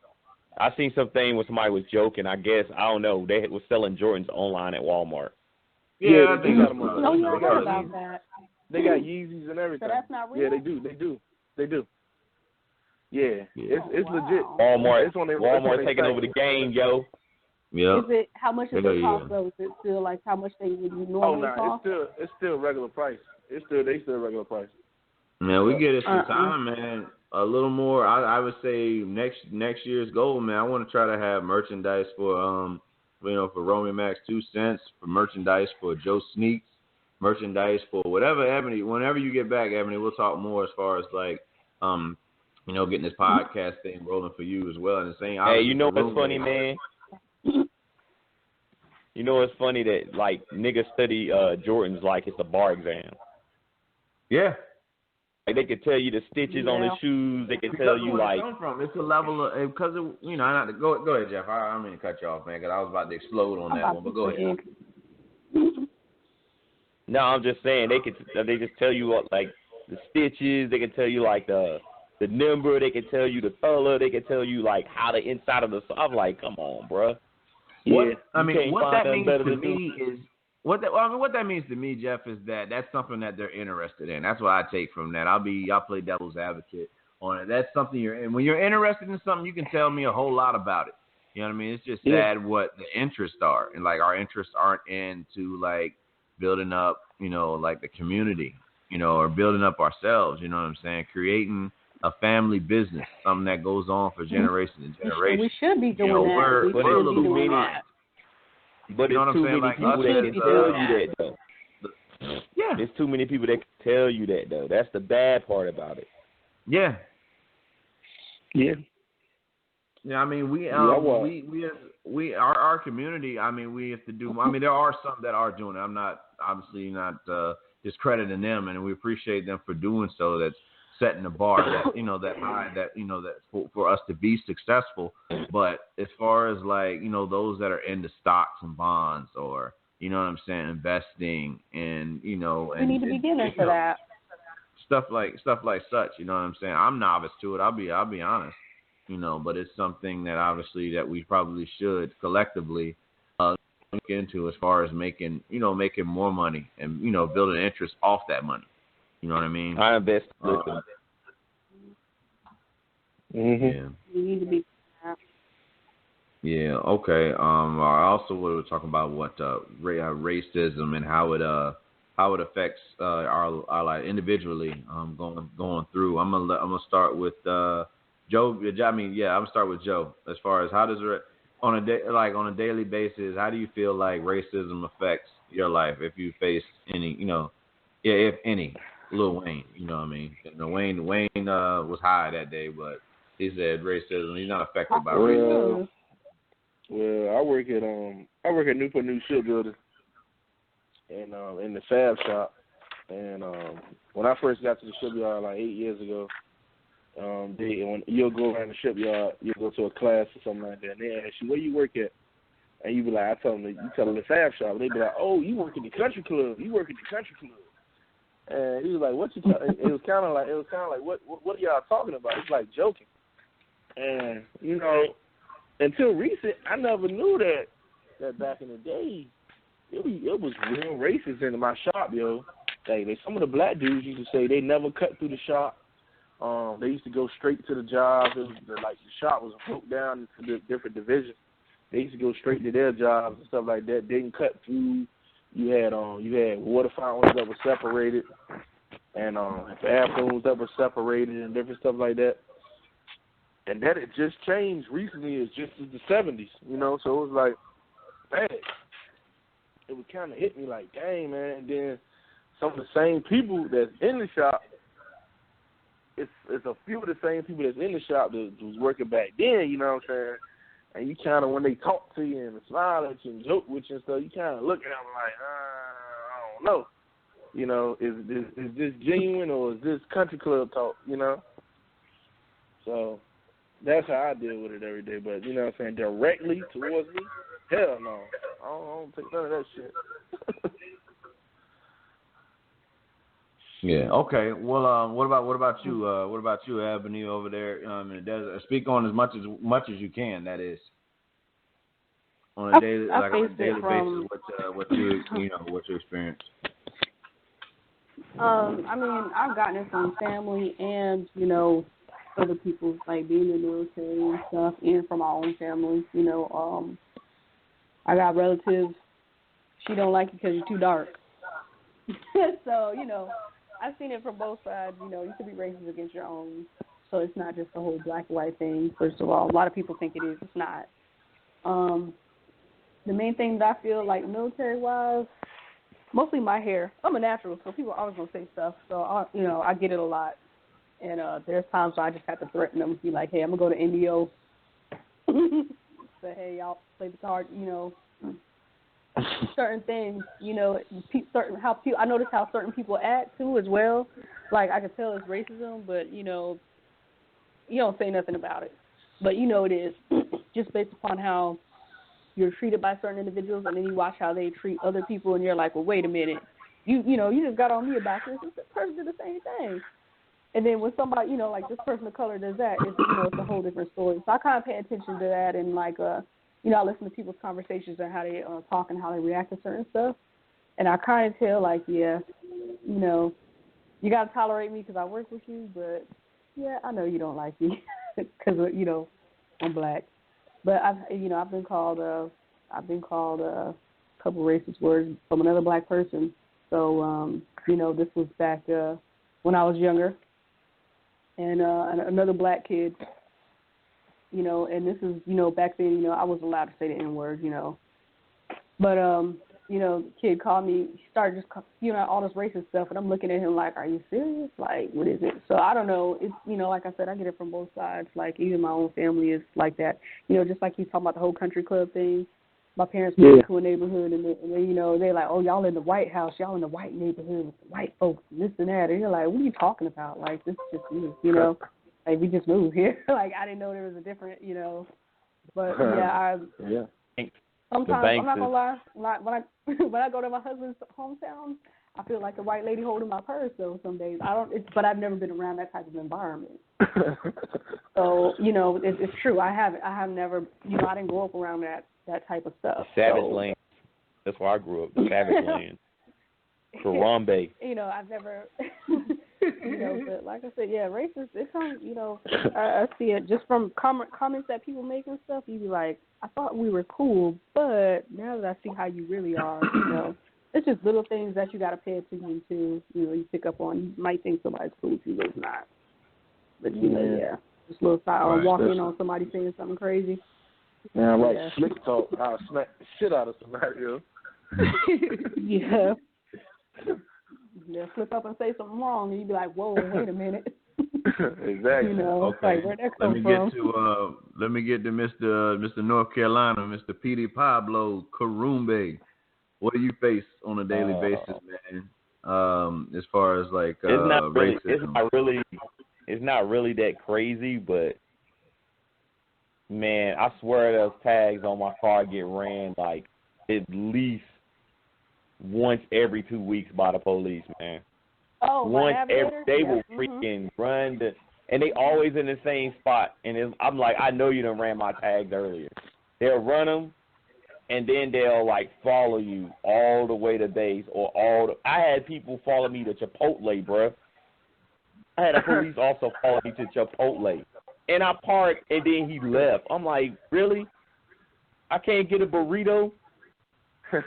I seen something where somebody was joking. I guess I don't know. They were selling Jordans online at Walmart. Yeah, I think that's no, you heard about that. They got Yeezys and everything. So that's not real. Yeah, they do. Yeah, it's legit. Walmart taking over the game, yo. Yeah. Is it how much does it cost though? Is it still like how much they would normally cost? It's still regular price. They still regular price. Man, we get it some time, man. A little more. I would say next year's goal, man. I want to try to have merchandise for for Romey-Mak's 2 cents, for merchandise for Joe Sneaks, merchandise for whatever, Ebony. Whenever you get back, Ebony, we'll talk more as far as like getting this podcast thing rolling for you as well. And the same. Hey, you know what's funny, man? You know it's funny that like niggas study Jordans like it's a bar exam. Yeah. Like they can tell you the stitches on the shoes. They can tell you like it's a level of because not to go ahead, Jeff. I don't mean to cut you off, man, because I was about to explode on that one. But go ahead. No, I'm just saying they just tell you what, like the stitches. They can tell you like the number. They can tell you the color. They can tell you like how the inside of the. I'm like, come on, bro. What that means to me is what that means to me, Jeff, is that that's something that they're interested in. That's what I take from that. I'll play devil's advocate on it. That's something you're in. When you're interested in something, you can tell me a whole lot about it. You know what I mean? It's just sad what the interests are, and like our interests aren't into like building up, like the community, or building up ourselves. You know what I'm saying? Creating a family business, something that goes on for generation and generation. We should be doing that. We're a little doing behind. But you know there's too many people that can tell you that, though. Yeah. There's too many people that can tell you that, though. That's the bad part about it. Yeah. Yeah. Yeah, I mean, our community, I mean, we have to do, I mean, there are some that are doing it. I'm obviously not discrediting them, and we appreciate them for doing so. That's setting the bar that that high, that for us to be successful. But as far as like those that are into stocks and bonds, or what I'm saying, investing and we need to be beginners for that stuff like such. You know what I'm saying? I'm novice to it. I'll be honest. But it's something that obviously that we probably should collectively look into as far as making more money and building interest off that money. You know what I mean? I invest. Yeah. We need to be. Yeah. Okay. I also want to talk about what racism and how it affects our life individually. Going through. I'm gonna start with Joe. I mean, yeah, I'm gonna start with Joe. As far as how does it on a daily basis, how do you feel like racism affects your life if you face any, if any? Lil Wayne, you know what I mean? Wayne was high that day, but he said racism. He's not affected by racism. Well, I work at Newport News Shipbuilding, and in the fab shop. And when I first got to the shipyard like 8 years ago, when you'll go around the shipyard, you'll go to a class or something like that, and they ask you where you work at, and you be like, you tell them the fab shop. They be like, oh, you work in the country club. You work in the country club. And he was like, "What you?" It was kind of like, "What are y'all talking about?" It's like joking. And until recent, I never knew that back in the day, it was real racist in my shop, yo. some of the black dudes used to say they never cut through the shop. They used to go straight to the job. It was like the shop was broke down into the different divisions. They used to go straight to their jobs and stuff like that. Didn't cut through. You had water fountains that were separated, and bathrooms that were separated, and different stuff like that. And that it just changed recently. It's just the 70s, you know. So it was like, man, it would kind of hit me like, dang, man. And then some of the same people that's in the shop, it's a few of the same people that's in the shop that was working back then, you know what I'm saying? And you kind of, when they talk to you and smile at you and joke with you and stuff, you kind of look at them like, I don't know. You know, is this genuine or is this country club talk, you know? So that's how I deal with it every day. But, you know what I'm saying, directly towards me, hell no. I don't take none of that shit. Yeah. Okay. Well, what about you? What about you, Ebony, over there in the desert? Speak on as much as you can. That is on a daily basis. What you experience. I mean, I've gotten it from family and other people, like being in the military and stuff, and from my own family. I got relatives. She don't like you because you're too dark. So I've seen it from both sides. You could be racist against your own. So it's not just the whole black and white thing, first of all. A lot of people think it is. It's not. The main thing that I feel like military-wise, mostly my hair. I'm a natural, so people are always going to say stuff. So, I get it a lot. And there's times where I just have to threaten them, be like, hey, I'm going to go to Indio. Say, hey, y'all play the card, certain things, I notice how certain people act too as well. Like I can tell it's racism, but you don't say nothing about it. But it is just based upon how you're treated by certain individuals, and then you watch how they treat other people, and you're like, well, wait a minute, you just got on me about this. This person did the same thing. And then when somebody, like this person of color does that, it's a whole different story. So I kind of pay attention to that, and like I listen to people's conversations and how they talk and how they react to certain stuff. And I kind of tell, like, yeah, you got to tolerate me because I work with you, but, yeah, I know you don't like me because, I'm black. But, I've been called a couple racist words from another black person. So, this was back when I was younger. And another black kid, and this is, back then, I wasn't allowed to say the N-word, But, the kid called me, he started just, all this racist stuff, and I'm looking at him like, are you serious? Like, what is it? So I don't know. It's, like I said, I get it from both sides. Like, even my own family is like that. Just like he's talking about the whole country club thing. My parents moved to a neighborhood, and they're like, oh, y'all in the White House, y'all in the white neighborhood with the white folks, and this and that. And you're like, what are you talking about? Like, this is just you, Like, we just moved here. Like, I didn't know there was a different, But, sometimes, I'm not going to lie, like, when I go to my husband's hometown, I feel like a white lady holding my purse, though, some days. But I've never been around that type of environment. So, it's true. I have never, I didn't grow up around that type of stuff. Savage land. That's where I grew up, Savage land. Harambe. I've never, but like I said, yeah, racist, it's on, I see it just from comments that people make and stuff. You be like, I thought we were cool, but now that I see how you really are, it's just little things that you got to pay attention to, you pick up on. You might think somebody's cool to you, but it's not. But, just a little side or walk in on somebody saying something crazy. Man, like slick talk, I'll smack the shit out of somebody, Yeah. Yeah, flip up and say something wrong, and you'd be like, "Whoa, wait a minute." Exactly. Okay. Like, where'd that come from? Let me get to Mr. North Carolina, Mr. Petey Pablo Karumbe. What do you face on a daily basis, man? As far as like racism. It's not really that crazy, but man, I swear those tags on my car get ran like at least once every 2 weeks by the police, man. Oh, once they will freaking run and they always in the same spot. And I'm like, I know you done ran my tags earlier. They'll run them, and then they'll like follow you all the way to base I had people follow me to Chipotle, bro. I had a police officer follow me to Chipotle. And I parked, and then he left. I'm like, really? I can't get a burrito? Like,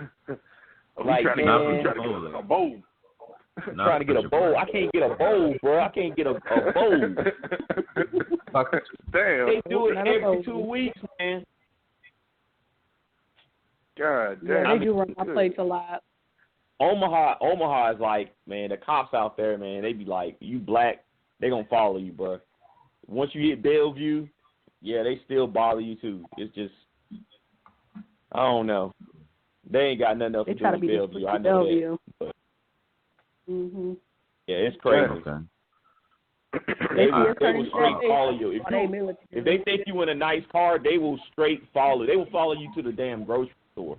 man, trying to get a bowl. Trying to get a bowl. I can't get a bowl, bro. I can't get a bowl. Damn. They do it every 2 weeks, man. God damn. Yeah, they do run my plates a lot. Omaha is like, man, the cops out there, man, they be like, you black, they gonna follow you, bro. Once you hit Bellevue, yeah, they still bother you too. It's just, I don't know. They ain't got nothing else to do in Bellevue. I know that. But, yeah, it's crazy. Okay. They will straight follow you. If they think you in a nice car, they will straight follow. They will follow you to the damn grocery store.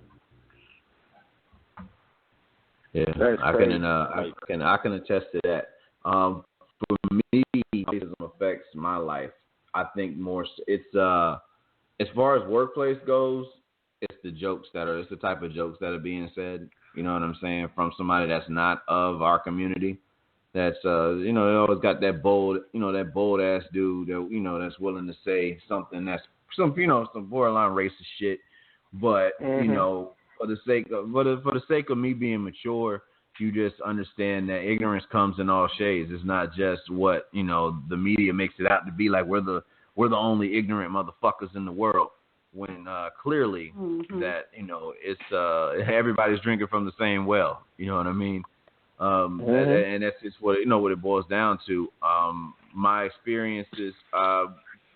Yeah, I can attest to that. For me, racism affects my life. I think more. It's as far as workplace goes, it's the type of jokes that are being said. You know what I'm saying, from somebody that's not of our community. That's they always got that bold ass dude that that's willing to say something that's some borderline racist shit, but for the sake of me being mature, you just understand that ignorance comes in all shades. It's not just what the media makes it out to be, like we're the only ignorant motherfuckers in the world, when clearly that it's everybody's drinking from the same well. You know what I mean? And that's just what it boils down to. My experiences.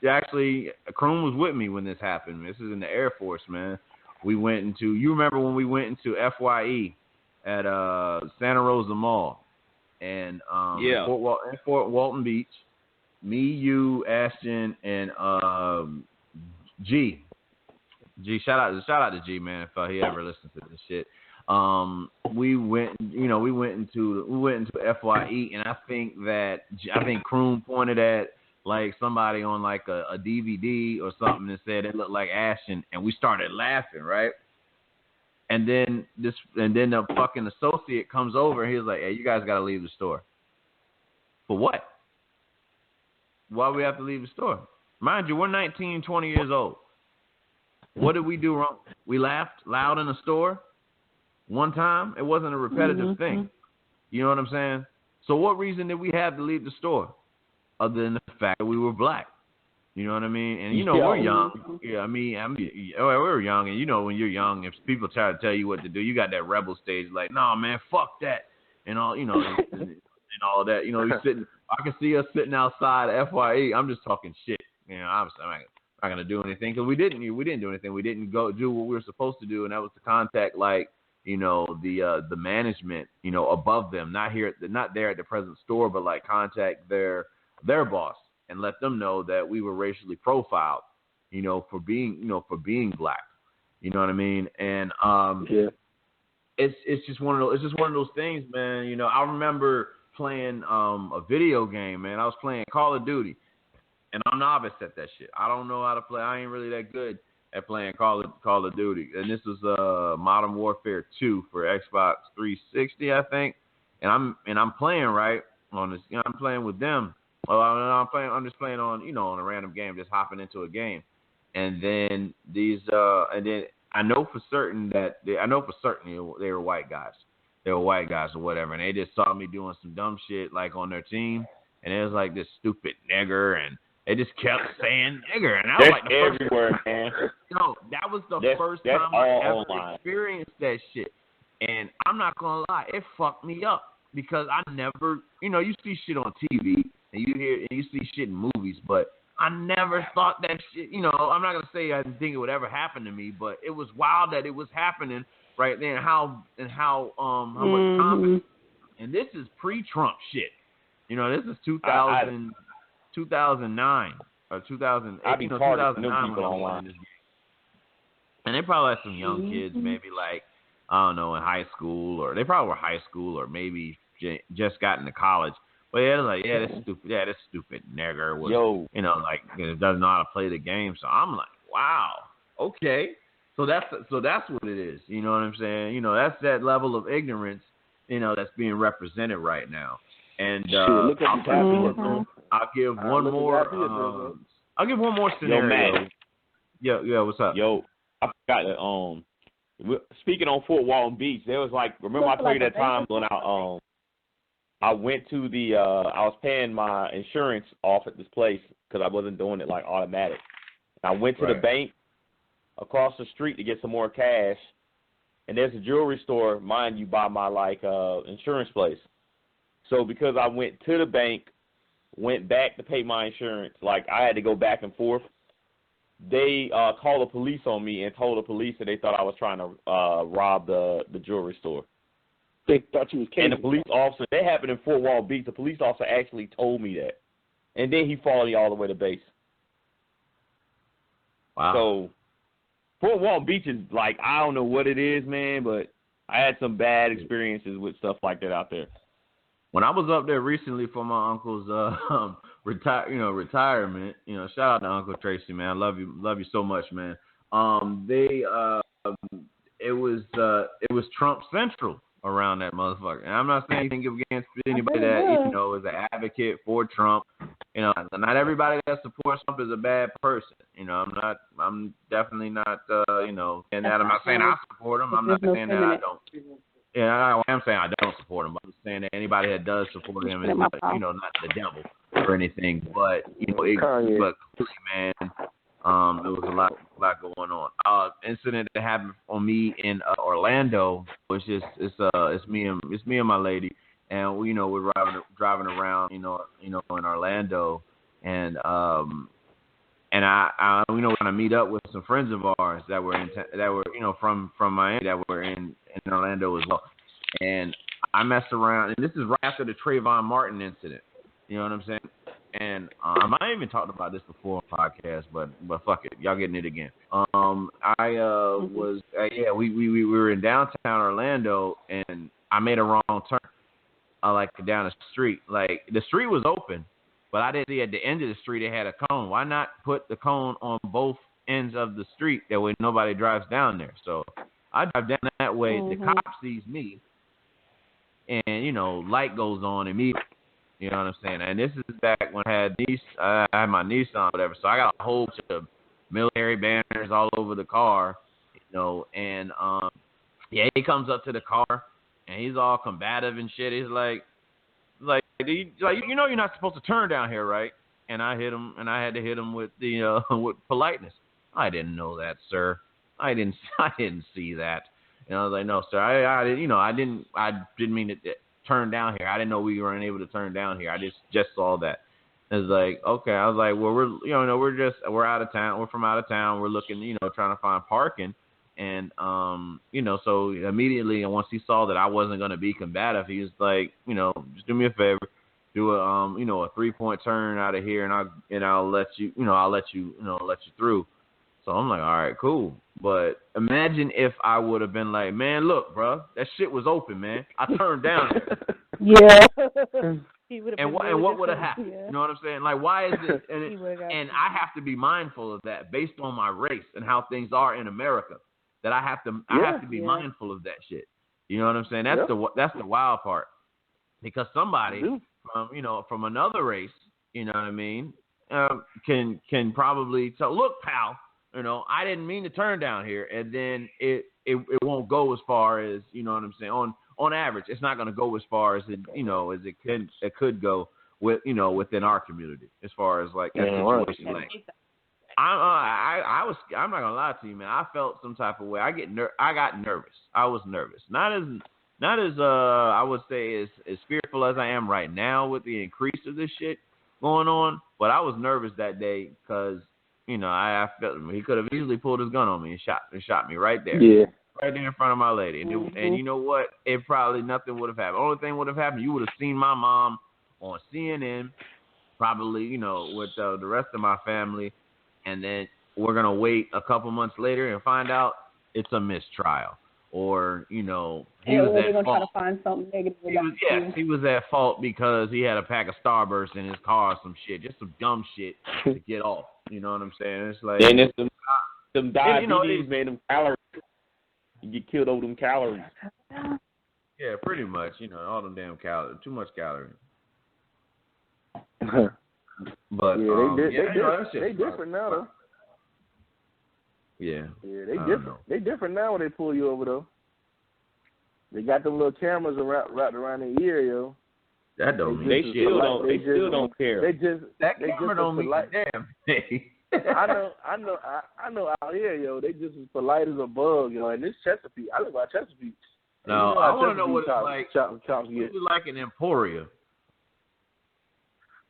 Actually, Kroom was with me when this happened. This is in the Air Force, man. We went into. You remember when we went into FYE at Santa Rosa Mall and Fort Walton Beach. Me, you, Ashton, and G. Shout out to G, man, if he ever listens to this shit. We went into FYE, and I think Kroom pointed at like somebody on like a DVD or something and said it looked like Ashton, and we started laughing, right? And then the fucking associate comes over and he was like, "Hey, you guys got to leave the store." For what? Why do we have to leave the store? Mind you, we're 19, 20 years old. What did we do wrong? We laughed loud in the store one time. It wasn't a repetitive thing. You know what I'm saying? So what reason did we have to leave the store other than the fact that we were black? You know what I mean? And we're young. Yeah, we were young, and when you're young, if people try to tell you what to do, you got that rebel stage, like, "Nah, man, fuck that," and all, and all of that. You're sitting. I can see us sitting outside FYE. I'm just talking shit. Obviously, I'm not gonna do anything because we didn't do anything. We didn't go do what we were supposed to do, and that was to contact the management, above them, not there at the present store, but like contact their boss and let them know that we were racially profiled, for being black. You know what I mean? And it's just one of those things, man. I remember playing a video game, man. I was playing Call of Duty, and I'm novice at that shit. I don't know how to play. I ain't really that good at playing Call of Duty. And this was Modern Warfare 2 for Xbox 360, I think. And I'm playing right on this. I'm playing with them. I'm just playing on on a random game, just hopping into a game. And then I know for certain they were white guys. They were white guys or whatever, and they just saw me doing some dumb shit like on their team, and it was like this stupid nigger, and they just kept saying nigger, and I was like, everywhere, man. No, that was the first time I ever experienced that shit, and I'm not gonna lie, it fucked me up because I never, you see shit on TV and you see shit in movies, but I never thought that shit. I'm not gonna say I didn't think it would ever happen to me, but it was wild that it was happening right then. How much confidence. And this is pre-Trump shit. This is 2009 or 2008. I be 2009 when I won this game. And they probably had some young kids, maybe like, I don't know, in high school, or they probably were high school, or maybe just got into college. But yeah, it was like, this stupid nigger was, doesn't know how to play the game. So I'm like, wow, okay. So that's what it is. You know what I'm saying? You know, that's that level of ignorance, you know, that's being represented right now. And look at I'll give one more. I'll give one more scenario. Yo, Yeah. What's up? Yo, I forgot that. Speaking on Fort Walton Beach, there was like, remember I told you that time when I went to the I was paying my insurance off at this place because I wasn't doing it like automatic. I went to the bank across the street to get some more cash, and there's a jewelry store, mind you, by my insurance place. So because I went to the bank, went back to pay my insurance, like I had to go back and forth. They called the police on me and told the police that they thought I was trying to rob the jewelry store. They thought you was kidding. And the police officer, that happened in Fort Walton Beach. The police officer actually told me that. And then he followed me all the way to base. Wow. So Fort Walton Beach is like, I don't know what it is, man, but I had some bad experiences with stuff like that out there. When I was up there recently for my uncle's retirement, you know, shout out to Uncle Tracy, man. I love you so much, man. It was Trump Central around that motherfucker. And I'm not saying anything against anybody that, you know, is an advocate for Trump. You know, not everybody that supports Trump is a bad person. You know, I'm definitely not, you know, saying that. I'm not saying I support him. I'm not saying that I don't. Yeah, I am saying I don't support him. I'm just saying that anybody that does support him is, you know, not the devil or anything. But, you know, man, there was a lot going on. Incident that happened on me in Orlando was just it's me and my lady, and we, you know, we're driving around, you know, in Orlando, and I you know, we're gonna meet up with some friends of ours that were you know, from Miami that were in Orlando as well, and I messed around, and this is right after the Trayvon Martin incident. You know what I'm saying? And I might have even talked about this before on podcast, but fuck it, y'all getting it again. We were in downtown Orlando, and I made a wrong turn, like down the street. Like the street was open, but I didn't see at the end of the street it had a cone. Why not put the cone on both ends of the street? That way nobody drives down there. So I drive down that way. The cop sees me, and, you know, light goes on immediately. You know what I'm saying? And this is back when I had my Nissan, whatever. So I got a whole bunch of military banners all over the car, you know. And he comes up to the car, and he's all combative and shit. He's like, you know, you're not supposed to turn down here, right? And I hit him, and I had to hit him with with politeness. I didn't know that, sir. I didn't see that. And I was like, no, sir. I didn't mean to turn down here. I didn't know we weren't able to turn down here. I just saw that. It was like, okay. I was like, well, we're out of town. We're from out of town. We're looking, you know, trying to find parking. And, you know, so immediately, and once he saw that I wasn't going to be combative, he was like, you know, just do me a favor, do a 3-point turn out of here, and I'll let you through. So I'm like, all right, cool. But imagine if I would have been like, man, look, bro, that shit was open, man. I turned down. Yeah. And what would have happened? Yeah. You know what I'm saying? Like, why is it? And I have to be mindful of that based on my race and how things are in America. That I have to be mindful of that shit. You know what I'm saying? That's the wild part, because somebody from another race, you know what I mean, can probably tell, look, pal, you know, I didn't mean to turn down here, and then it won't go as far as, you know what I'm saying, on average, it's not going to go as far as it could go with, you know, within our community, as far as like that situation. Like, I'm not gonna lie to you, man. I felt some type of way. I got nervous. I was nervous. Not as I would say as fearful as I am right now with the increase of this shit going on, but I was nervous that day because, you know, I felt he could have easily pulled his gun on me and shot me right there. Yeah. Right there in front of my lady. And you know what? It probably nothing would have happened. Only thing would have happened, you would have seen my mom on CNN, probably, you know, with the rest of my family, and then we're going to wait a couple months later and find out it's a mistrial. Or, you know, he was at fault. Try to find something negative. He was at fault because he had a pack of Starburst in his car or some shit. Just some dumb shit to get off. You know what I'm saying? It's like, Them diabetes, man, them calories. You get killed over them calories. Yeah, pretty much. All them damn calories. Too much calories. But they different now though. Yeah. Yeah, they different. They different now when they pull you over though. They got them little cameras wrapped around their ear, yo. That don't mean they shit. still don't care. That camera don't mean a damn thing. I know out here, yo, they just as polite as a bug, yo. And this Chesapeake, I live by Chesapeake. No, I want to know what it's like. Chops get. It's like an Emporia.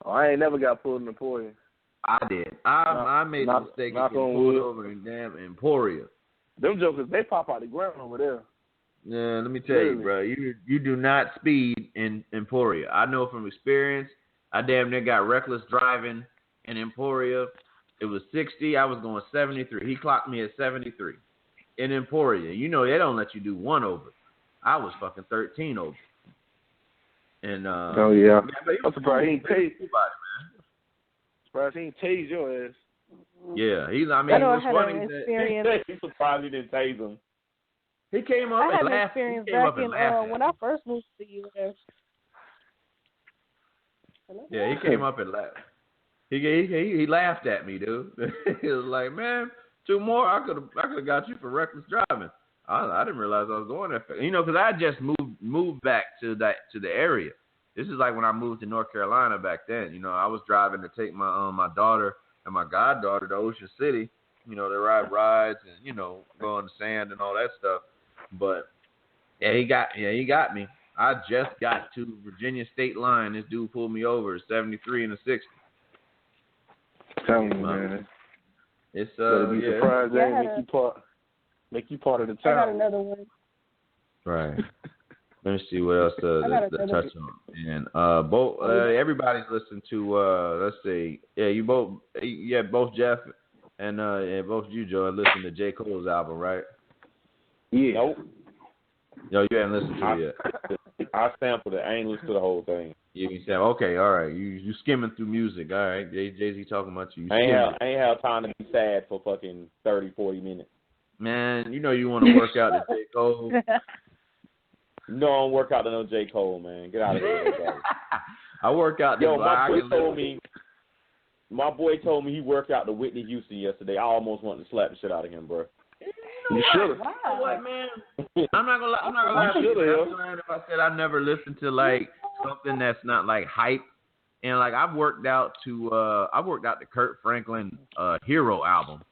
Oh, I ain't never got pulled in Emporia. I did. I made the mistake of getting pulled over in damn Emporia. Them jokers, they pop out the ground over there. Yeah, let me tell you, bro. You do not speed in Emporia. I know from experience. I damn near got reckless driving in Emporia. It was 60. I was going 73. He clocked me at 73 in Emporia. They don't let you do one over. I was fucking 13 over. And oh yeah. I'm surprised he ain't tased. Surprised he ain't tased your ass. Yeah, I know I had an experience. He's surprised he didn't tase him. He came up and laughed. I had an experience back in when I first moved to the U.S. Yeah, he came up and laughed. He laughed at me, dude. He was like, "Man, 2 more, I could have got you for reckless driving." I didn't realize I was going there, because I just moved back to the area. This is like when I moved to North Carolina back then. I was driving to take my daughter and my goddaughter to Ocean City. They ride rides and go on the sand and all that stuff. But yeah, he got me. I just got to Virginia state line. This dude pulled me over, 73 and a 60. Tell me, man. It's be surprised they make you part of the town. I got another one. Right. Let me see what else to touch on. And both everybody's listened to let's see. Yeah, both Jeff and both you, Joe, listened to J. Cole's album, right? Yeah. Nope. Yo, you haven't listened to it yet. I sampled it. I ain't listened to the whole thing. You said, okay, all right. You skimming through music, all right. Jay-Z talking about you. I ain't have time to be sad for fucking 30, 40 minutes. Man, you want to work out to J. Cole. No, I don't work out to no J. Cole, man. Get out of here, guys. I work out to my boy told me he worked out to Whitney Houston yesterday. I almost wanted to slap the shit out of him, bro. You should have. Wow. What, man? I'm not gonna lie. If I said I never listened to like something that's not like hype, and like I've worked out to the Kurt Franklin Hero album.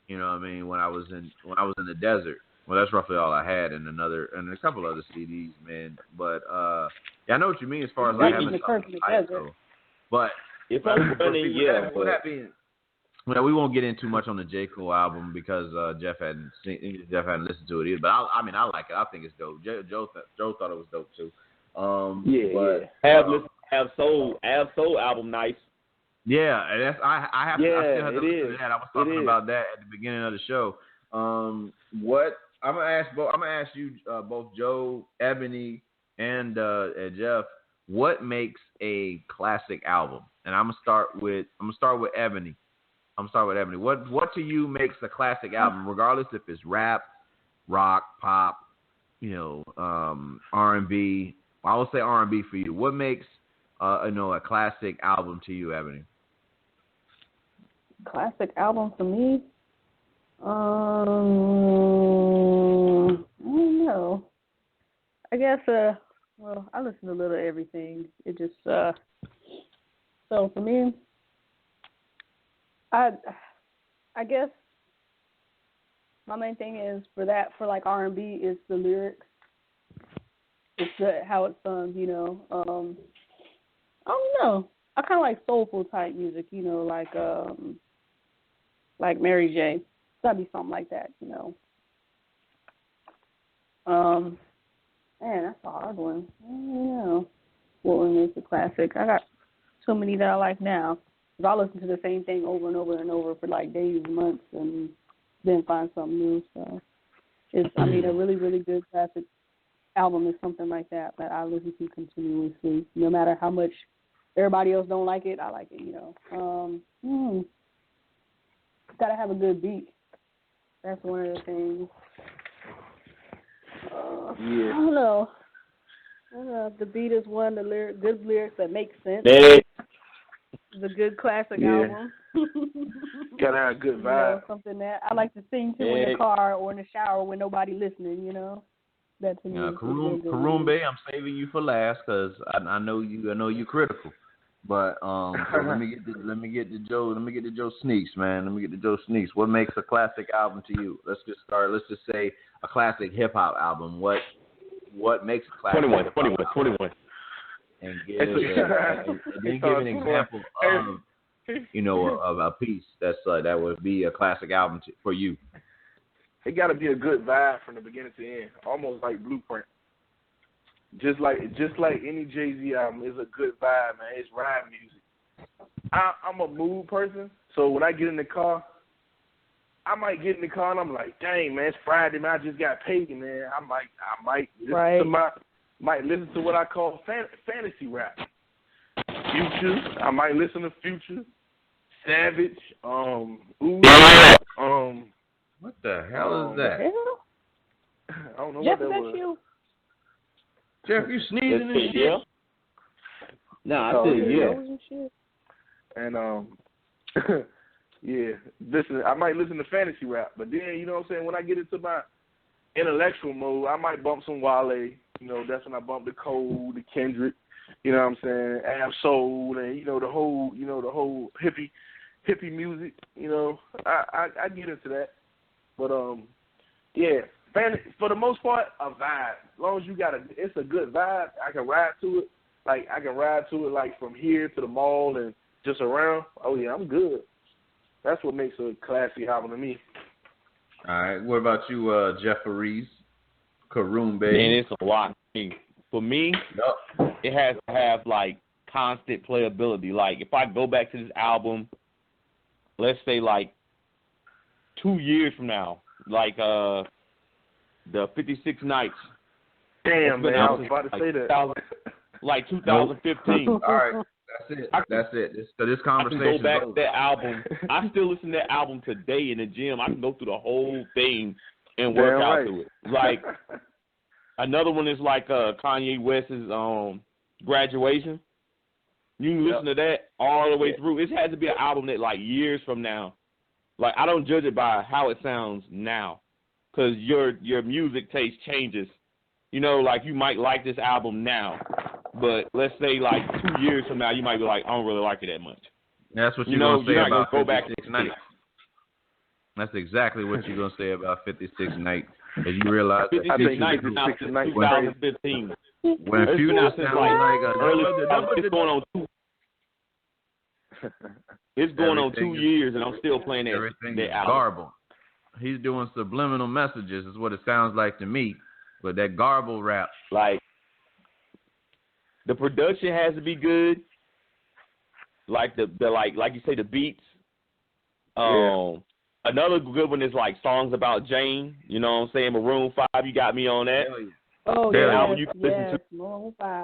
You know what I mean? When I was in the desert. Well, that's roughly all I had, and a couple other CDs, man. But yeah, I know what you mean as far as like having something hype, though. But if I'm running, yeah. Well, we won't get in too much on the J. Cole album because Jeff hadn't listened to it either. But I like it. I think it's dope. Joe thought it was dope too. Av Soul album, nice. Yeah, and that's I still have to listen to that. I was talking about that at the beginning of the show. What I'm gonna ask you both Joe, Ebony, and Jeff. What makes a classic album? And I'm gonna start with Ebony. What to you makes a classic album, regardless if it's rap, rock, pop, R&B? I will say R&B for you. What makes a classic album to you, Ebony? Classic album for me? I don't know. I guess I listen to a little of everything. It just so for me, I guess my main thing is for like R&B is the lyrics. It's how it's sung, I don't know. I kind of like soulful type music, like Mary J. It's gotta be something like that, Man, that's a hard one. I don't know what one makes a classic. I got so many that I like now. I listen to the same thing over and over and over for like days and months and then find something new. So a really, really good classic album is something like that I listen to continuously. No matter how much everybody else don't like it, I like it, Gotta have a good beat. That's one of the things. Yeah. I don't know. The beat is one. The good lyrics that make sense. Hey. It's a good classic Yeah. album. Gotta have a good vibe. Something that I like to sing to in the car or in the shower when nobody listening. That to me. Karumbe, I'm saving you for last because I know you critical. But so let me get to Joe Sneaks, man. Let me get to Joe Sneaks. What makes a classic album to you? Let's just say a classic hip hop album. What makes a classic? 21. And then give an example of a piece that would be a classic album for you. It got to be a good vibe from the beginning to end, almost like Blueprint. Just like any Jay-Z album, is a good vibe, man. It's ride music. I'm a mood person, so when I get in the car, I might get in the car and I'm like, dang, man, it's Friday, man. I just got paid, man. I might listen to what I call fantasy rap. Future, I might listen to Future, Savage, what the hell is that? I don't know Jeff, what that is that was. you? Jeff, you sneezing and shit? Yeah. No, I said yeah. And yeah, listen. I might listen to fantasy rap, but then you know what I'm saying. When I get into my intellectual mode, I might bump some Wale. That's when I bump the Cole, the Kendrick. You know what I'm saying? Ab Soul, and the whole hippie music. I get into that, but yeah. For the most part, a vibe. As long as it's a good vibe, I can ride to it. Like I can ride to it like from here to the mall and just around. Oh yeah, I'm good. That's what makes a classic album to me. All right. What about you, Jeffries? Karumbe? Man, it's a lot. For me, It has to have like constant playability. Like if I go back to this album, let's say like 2 years from now, like the 56 Nights. Damn, man, I was about to say that. Like 2015. All right, that's it. This conversation. I can go back to that album. I still listen to that album today in the gym. I can go through the whole thing and work out to it. Like another one is like Kanye West's Graduation. You can listen to that all the way through. It has to be an album that like years from now. Like I don't judge it by how it sounds now. Because your music taste changes. Like you might like this album now, but let's say like 2 years from now, you might be like, I don't really like it that much. That's what you're going to say about 56 Nights. That's exactly what you're going to say about 56 Nights. As you realize that 56 Nights is now 2015. When Future sounds like early, it's going on two. It's going on 2 years, and I'm still playing that album. Garble. He's doing subliminal messages, is what it sounds like to me. But that garble rap, like the production has to be good. Like the like you say, the beats. Another good one is like songs about Jane. You know what I'm saying? Maroon 5, you got me on that. Oh that yeah, album you can listen to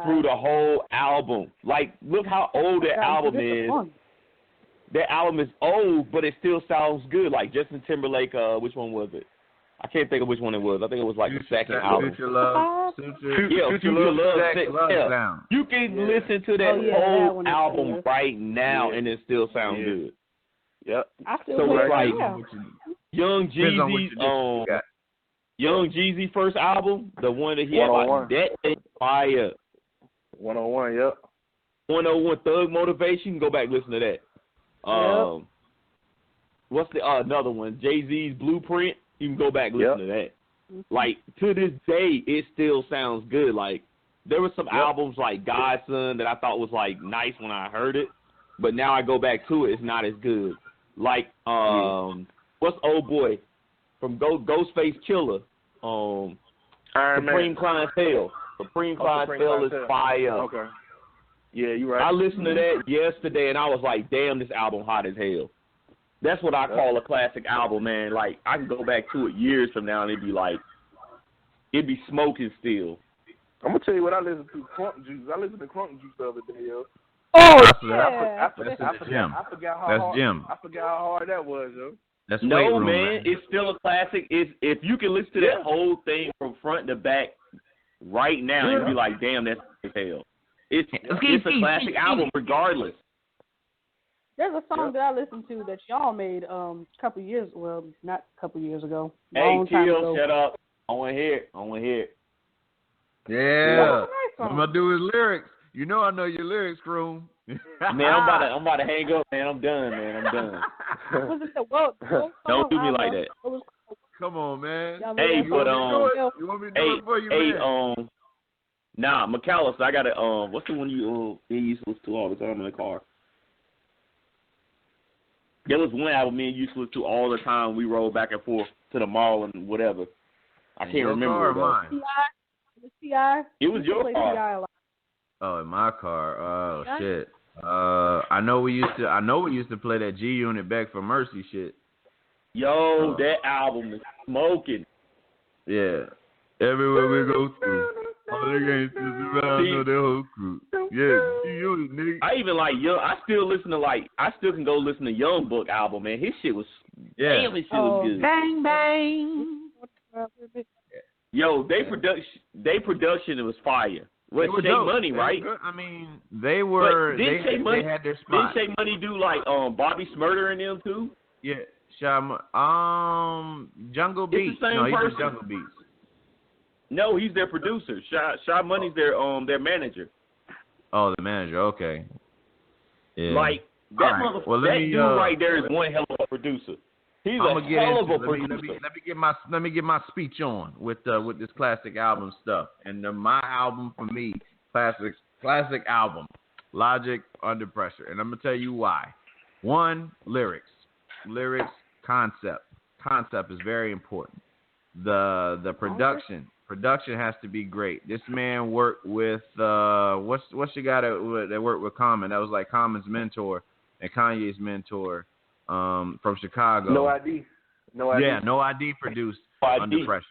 through the whole album. Like, look how old that album is. That album is old, but it still sounds good. Like Justin Timberlake, which one was it? I can't think of which one it was. I think it was like the second album. Future Love. Future Love. You can listen to that whole album right now, and it still sounds good. Yep. I feel so it's like Young Jeezy first album, the one that he had like that fire. 101, yep. 101 Thug Motivation. You can go back and listen to that. What's the another one? Jay-Z's Blueprint. You can go back and listen to that. Like, to this day, it still sounds good. Like, there were some albums like Godson that I thought was, like, nice when I heard it. But now I go back to it, it's not as good. Like, what's old boy from Ghostface Killer? Supreme Clientele. Supreme Clientele is fire. Okay. Yeah, you're right. I listened to that yesterday, and I was like, damn, this album hot as hell. That's what I call a classic album, man. Like, I can go back to it years from now, and it'd be smoking still. I'm going to tell you what I listened to, Crunk Juice. I listened to Crunk Juice the other day, yo. Oh, yeah. I forgot how hard that was, yo. That's weight No, room, man, it's still a classic. If you can listen to that whole thing from front to back right now, you'd be like, damn, that's hell. It's a classic album regardless. There's a song that I listened to that y'all made a couple years, well, not a couple years ago. Hey, long time Kill, ago. shut up. I want to hear it. Yeah. What I'm gonna do is lyrics. You know I know your lyrics, Croom. Man, I'm about to hang up, man. I'm done. Was it the what Don't do me like that. Come on, man. Hey, but you want me to do it for you, man? Nah, McAllister, I got to what's the one you used to listen to all the time in the car? There was one album me and you used to listen to all the time. We rode back and forth to the mall and whatever. I can't remember it, though. T.I. It was your car. T.I. a lot. Oh, in my car. Oh shit. I know we used to play that G Unit Back for Mercy shit. Yo, that album is smoking. Yeah. Everywhere we go through, all the gangsters around know their whole crew. Yeah, G Unit, nigga. I even like Young. I still can go listen to Young Book album, man. His shit was damn, his shit was good. Bang bang. Yo, they production was fire. What Shay Money, right? I mean, they were. They had their spot. Didn't Shay Money do like Bobby Smurder and them too? Yeah, Jungle Beats. It's the same no, person. He's Jungle Beats. No, he's their producer. Shy Money's their manager. Oh, the manager. Okay. Yeah. Like that motherfucker. Well, that dude right there is one hell of a producer. He's a hell of a producer. Let me get my speech on with this classic album stuff. And my album for me, classic album, Logic, Under Pressure. And I'm gonna tell you why. One, lyrics, concept. Concept is very important. The production has to be great. This man worked with what's the guy that worked with Common? That was like Common's mentor and Kanye's mentor. From Chicago. No ID. Yeah, No ID produced Under Pressure.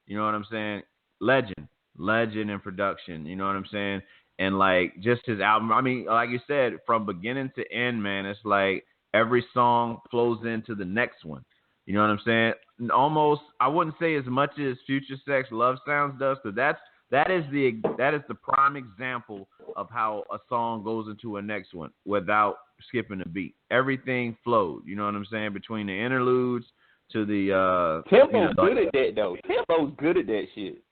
You know what I'm saying? Legend in production. You know what I'm saying? And like just his album. I mean, like you said, from beginning to end, man, it's like every song flows into the next one. You know what I'm saying? And almost, I wouldn't say as much as Future Sex Love Sounds does, because that is the prime example of how a song goes into a next one without skipping a beat. Everything flowed, you know what I'm saying, between the interludes to the Timbo's good at that though. Timbo's good at that shit.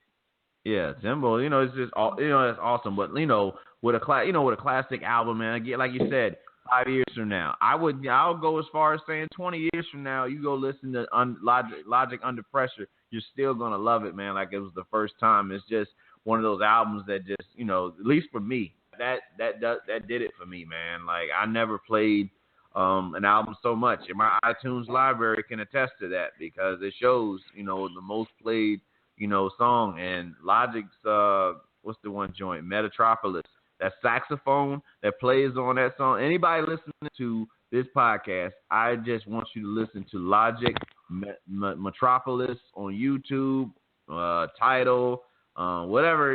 Yeah, Timbo, it's just that's awesome. But with a classic album, man, again, like you said, 5 years from now, I'll go as far as saying 20 years from now, you go listen to Logic Under Pressure, you're still gonna love it, man, like it was the first time. It's just one of those albums that just, at least for me, that did it for me, man. Like I never played an album so much, and my iTunes library can attest to that because it shows, the most played, song. And Logic's what's the one joint, Metropolis, that saxophone that plays on that song. Anybody listening to this podcast, I just want you to listen to Logic, Metropolis on YouTube, Tidal, whatever,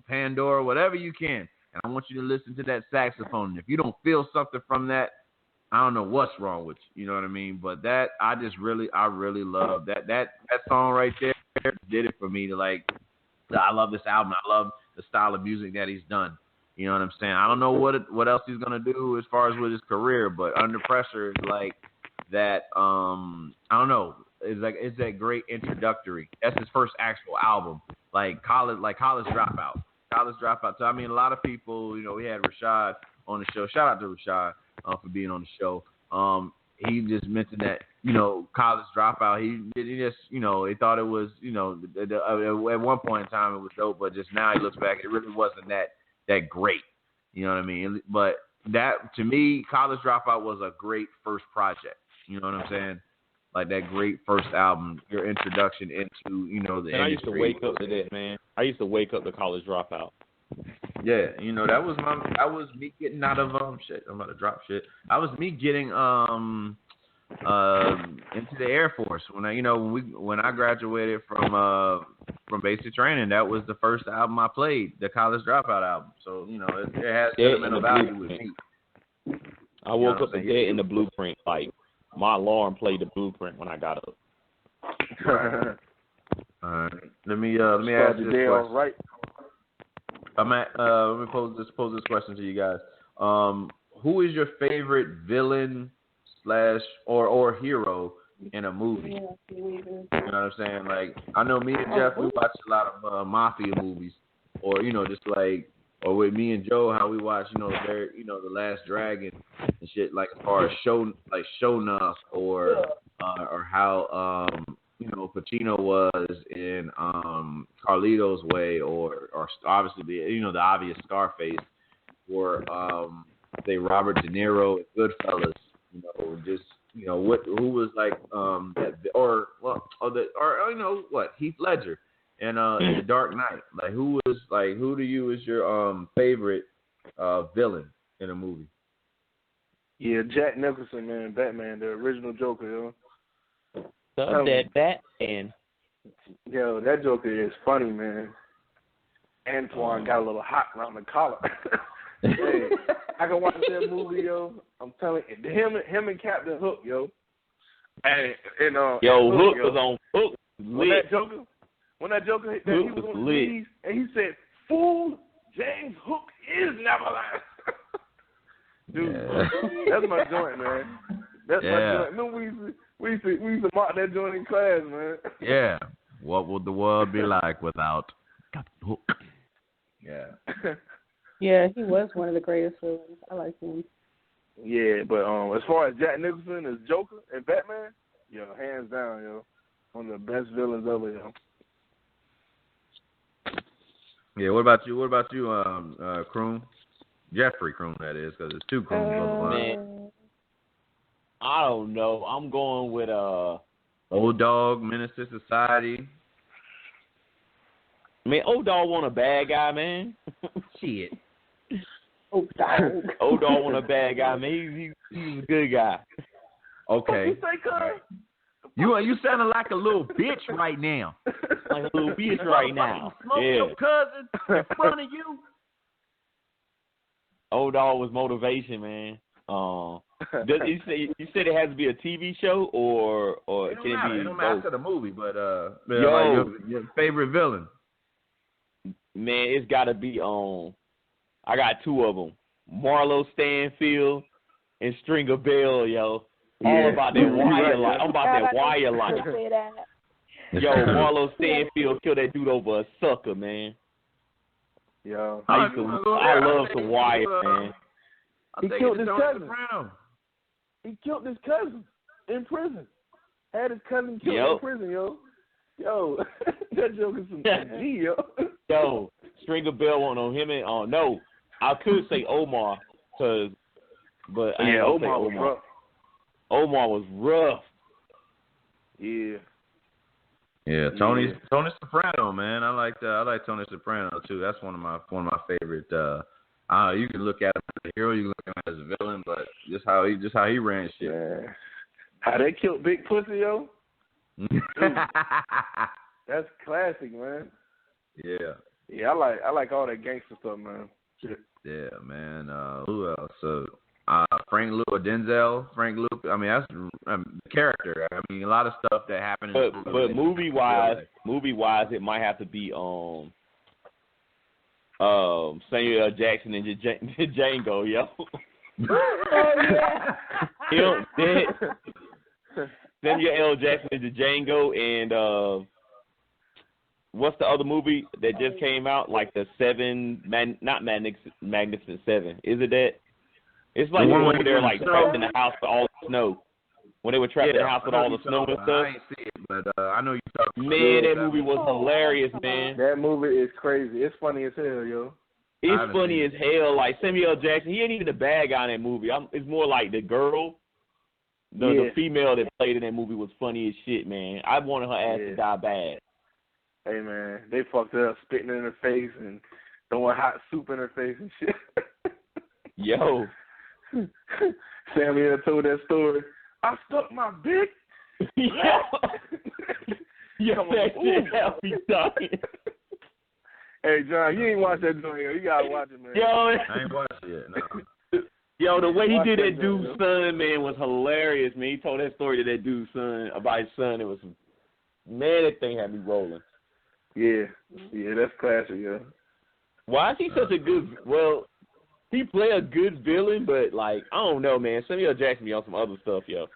Pandora, whatever you can. And I want you to listen to that saxophone. And if you don't feel something from that, I don't know what's wrong with you. You know what I mean? But that I really love that song right there. Did it for me. I love this album. I love the style of music that he's done. You know what I'm saying? I don't know what else he's gonna do as far as with his career, but Under Pressure is like that. I don't know. It's that great introductory. That's his first actual album. Like college dropout. So I mean, a lot of people. We had Rashad on the show. Shout out to Rashad for being on the show. He just mentioned that college dropout. He just he thought it was at one point in time it was dope, but just now he looks back, it really wasn't that great. You know what I mean? But that to me, College Dropout was a great first project. You know what I'm saying? Like that great first album, your introduction into the industry. I used to wake up to that, man. I used to wake up to College Dropout. Yeah, that was me getting out of shit. I'm about to drop shit. I was me getting into the Air Force when I graduated from basic training. That was the first album I played, the College Dropout album. So it has sentimental value with me. I woke up to that in the Blueprint, like my alarm played the Blueprint when I got up. All right. Let me ask you this question. Right. Let me pose this question to you guys. Who is your favorite villain or hero in a movie? You know what I'm saying? Like, I know me and Jeff, we watch a lot of mafia movies, or just like, or with me and Joe, how we watch, The Last Dragon and shit. Like, as far as Sho'nuff, or how Pacino was in Carlito's Way, or obviously the obvious Scarface, or say Robert De Niro in Goodfellas. Who was like Heath Ledger in The Dark Knight. Like, who to you is your favorite villain in a movie? Yeah, Jack Nicholson, man, Batman, the original Joker, yo. That Batman. Yo, that Joker is funny, man. Antoine got a little hot around the collar. Hey, I can watch that movie, yo. I'm telling you, him and Captain Hook, yo. And Hook was on Hook. When that Joker hit that, he was on his knees, and he said, "Fool, James Hook is Neverland." Dude, that's my joint, man. That's my joint. Remember we used to mark that joint in class, man. Yeah. What would the world be like without Captain Hook? Yeah. Yeah, he was one of the greatest villains. I like him. Yeah, but as far as Jack Nicholson as Joker and Batman, yo, hands down, yo, one of the best villains ever, yo. Yeah, what about you, Kroon? Jeffrey Kroon, that is, because it's two Kroons. Man, I don't know. I'm going with Old Dog, Menace to Society. Man, Old Dog want a bad guy, man. Shit. Old Dog want a bad guy, man. He's a good guy. Okay. You sounding like a little bitch right now. Like a little bitch right now. Smoke your cousin in front of you. Old Dog was motivation, man. You said it has to be a TV show, or can it be? It don't matter to the movie, but your favorite villain. Man, it's got to be I got two of them, Marlo Stanfield and Stringer Bell, yo. All about that wire life. I'm about that wire life. Yo, Marlo Stanfield killed that dude over a sucker, man. Yo, I love some wire, man. He killed his cousin. He killed his cousin in prison. Had his cousin killed in prison, yo. Yo, that joke is some G, yo. Yo, Stringer Bell won't know him and no, I could say Omar, but I ain't Omar was rough. Omar was rough. Yeah. Yeah, Tony Soprano, man. I like Tony Soprano too. That's one of my favorite. You can look at him as a hero, you can look at him as a villain, but just how he ran shit. Yeah. How they killed Big Pussy, yo. That's classic, man. Yeah. Yeah, I like all that gangster stuff, man. Shit. Yeah, man. Who else? Frank Luke or Denzel. Frank Luke. I mean, that's the character. I mean, a lot of stuff that happened. But movie wise, it might have to be Samuel L. Jackson and Django, yo. Samuel L. Jackson and Django, and what's the other movie that just came out? Like the Magnificent Seven. Is it that? It's like the one where they're like trapped in the house with all the snow. When they were trapped in the house with all the snow and stuff. I ain't see it, but I know you talking. Man, that movie was hilarious, man. That movie is crazy. It's funny as hell, yo. It's funny as hell. Like Samuel L. Jackson, he ain't even the bad guy in that movie. It's more like the girl, the female that played in that movie was funny as shit, man. I wanted her ass to die bad. Hey, man, they fucked her up, spitting in her face and throwing hot soup in her face and shit. Yo. Samuel told that story. I stuck my dick. Yo, that shit helped me talking. Hey, John, you ain't watched that joint. You gotta watch it, man. Yo, I ain't watched it yet. No. Yo, the way he Watch did that that dude's video. son, man, was hilarious, man. He told that story to that dude's son about his son. It was, man, that thing had me rolling. Yeah, that's classic, yeah. Why is he such a good, well, he play a good villain, but, like, I don't know, man. Samuel Jackson be on some other stuff, yo.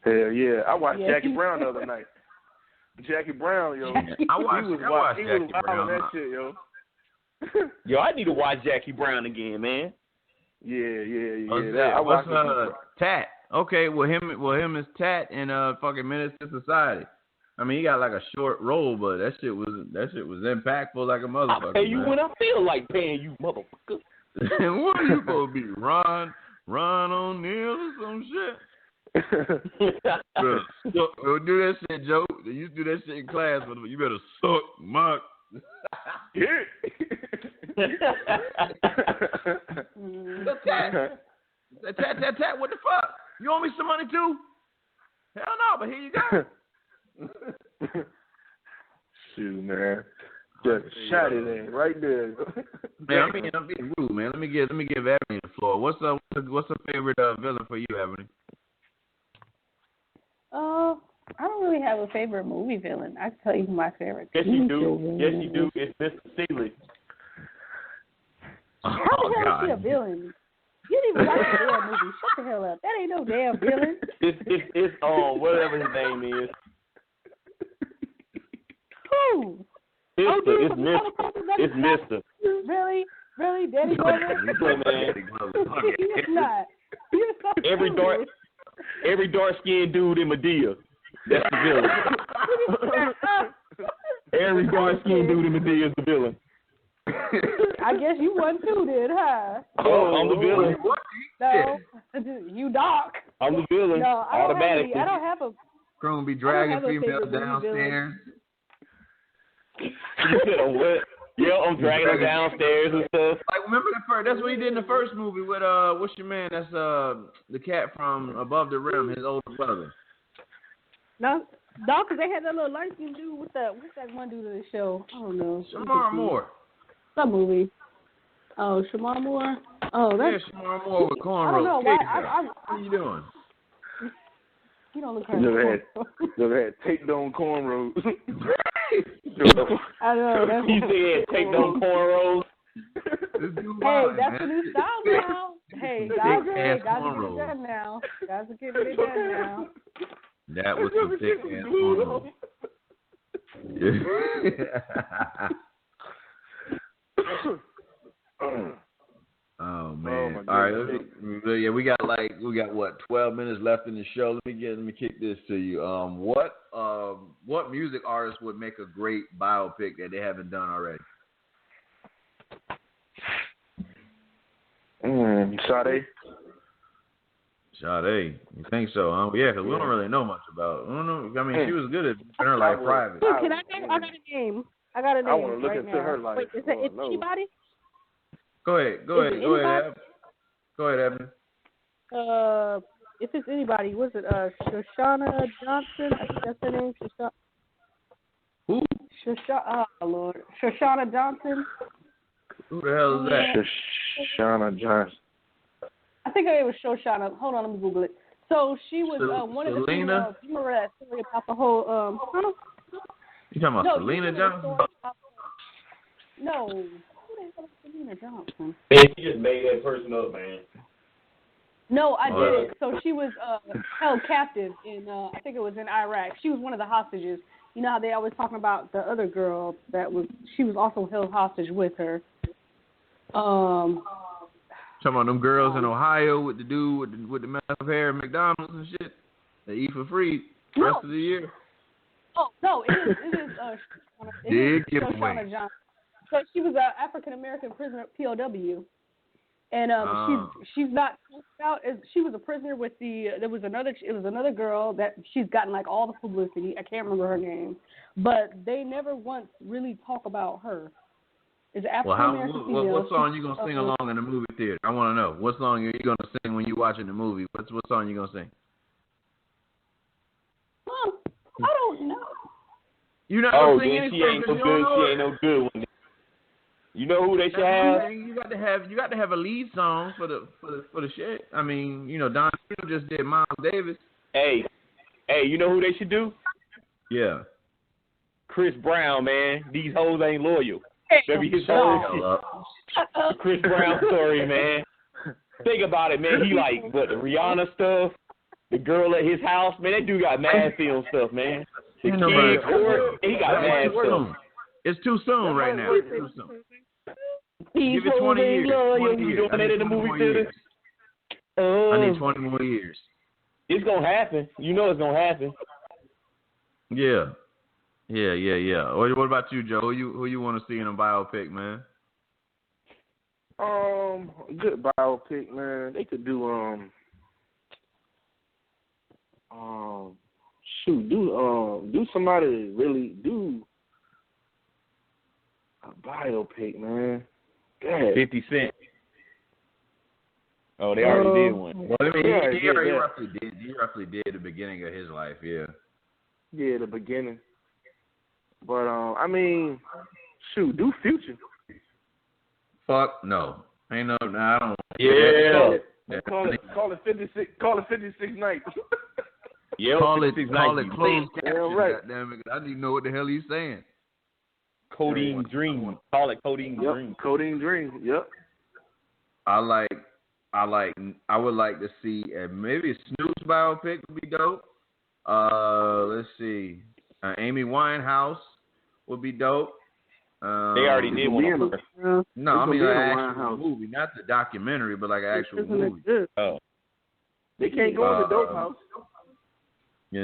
Hell yeah. I watched Yeah. Jackie Brown the other night. Jackie Brown, yo. I watched he was Jackie wild Brown. on that shit, yo. Yo, I need to watch Jackie Brown again, man. Yeah. I What's watched Tat? Okay, well him is Tat in fucking Menace to Society. I mean, he got like a short role, but that shit was impactful like a motherfucker. I'll pay you man. when I feel like paying you, motherfucker. What are you supposed to be, Ron O'Neal or some shit? Bro, do that shit, Joe. You used to do that shit in class, but you better suck, Mark. Tat, what the fuck? You owe me some money too? Hell no, but here you go. Shoot, man. Just shot it in right there. Man, I'm being rude, man. Let me give Ebony the floor. What's a favorite villain for you, Ebony? I don't really have a favorite movie villain. I can tell you who my favorite. Yes, you do. Yes, you do. It's Mr. Seeley. How the hell is she a villain? You didn't even watch the damn movie. Shut the hell up. That ain't no damn villain. It's whatever his name is. Who? It's Mister. Really? Danny Glover? Hey, man. He's not. You're so Every dark-skinned dude in Medea. That's the villain. Every dark-skinned dude in Medea is the villain. I guess you won too, then, huh? Oh, I'm the villain. No, you Doc. I'm the villain. No, automatically. I don't have a. Chrome be dragging have a females favorite downstairs. You said a what? Yeah, I'm dragging them downstairs and stuff. Like, remember that's what he did in the first movie with what's your man? That's the cat from Above the Rim, his older brother. No, because they had that little light-skinned dude. What's that one dude in the show? I don't know. Shamar Moore. Some movie. Oh, Shamar Moore. Oh, that's. Yeah, Shamar Moore with cornrows. I don't know why. What are you doing? You don't look Never had take down cornrows. I know. He said take down cornrows. Hey, that's the new style now. Hey, guys are getting it done now. Guys are getting it done now. That was some thick ass cornrows. Oh man! All right, we got what 12 minutes left in the show. Let me kick this to you. What music artist would make a great biopic that they haven't done already? Sade. Sade, you think so? Yeah, because we don't really know much about. I don't know. I mean, she was good at keeping her life private. Can I got a name. I got a name. I want to look right into now. her life. Wait, is it anybody? Go ahead, Evan. If it's anybody, was it Shoshana Johnson? I think that's her name. Who? Shoshana Johnson. Who the hell is that? Shoshana Johnson. I think her name was Shoshana. Hold on, let me Google it. So she was one of the Selena? you remember that story about the whole You talking about Selena Johnson? No. Who the hell is Selena Johnson? Man, you just made that person up, man. No, I didn't. So she was held captive in, I think it was in Iraq. She was one of the hostages. You know how they always talking about the other girl she was also held hostage with her. Talking about them girls in Ohio with the dude with the massive hair at McDonald's and shit. They eat for free the rest of the year. Oh, no, it is Shoshana Johnson. So she was an African-American prisoner, POW. And she's not talked about as she was a prisoner with it was another girl that she's gotten like all the publicity. I can't remember her name, but they never once really talk about her. It's African-American female. What song you gonna sing along in the movie theater? I want to know. What song are you gonna sing when you watching the movie? What song you gonna sing? I don't know. You not gonna sing then any she ain't no good. She ain't no good one. You know who they should have? You got to have a lead song for the shit. I mean, you know, Don Cheadle just did Miles Davis. Hey, you know who they should do? Yeah. Chris Brown, man. These hoes ain't loyal. That be his Shut Chris Brown story, man. Think about it, man. He like the Rihanna stuff, the girl at his house, man. That dude got mad film stuff, man. The kid court, he got mad stuff. It's too soon right now. It's too soon. Give it 20 years. 20 You years. doing that in the movie theater? I need 20 more years. It's gonna happen. You know it's gonna happen. Yeah. What about you, Joe? Who you want to see in a biopic, man? Good biopic, man. They could do do somebody that really do a biopic, man. God. 50 Cent. Oh, they already did one. Well, I mean, he roughly did. He roughly did the beginning of his life, yeah. Yeah, the beginning. But I mean, do Future. Fuck no. Ain't no. I don't. Yeah. Call it 56. Call it 56 nights. Yeah. Call it closed caption. Right. Goddamn it, I need to know what the hell he's saying. Codeine Dream. Call it Codeine Dream. Codeine Dream. Yep. I would like to see maybe a Snoop's biopic would be dope. Let's see. Amy Winehouse would be dope. They already did one. No, I mean an actual movie, not the documentary, but like an actual movie. Oh. They can't go in the dope house. Yeah.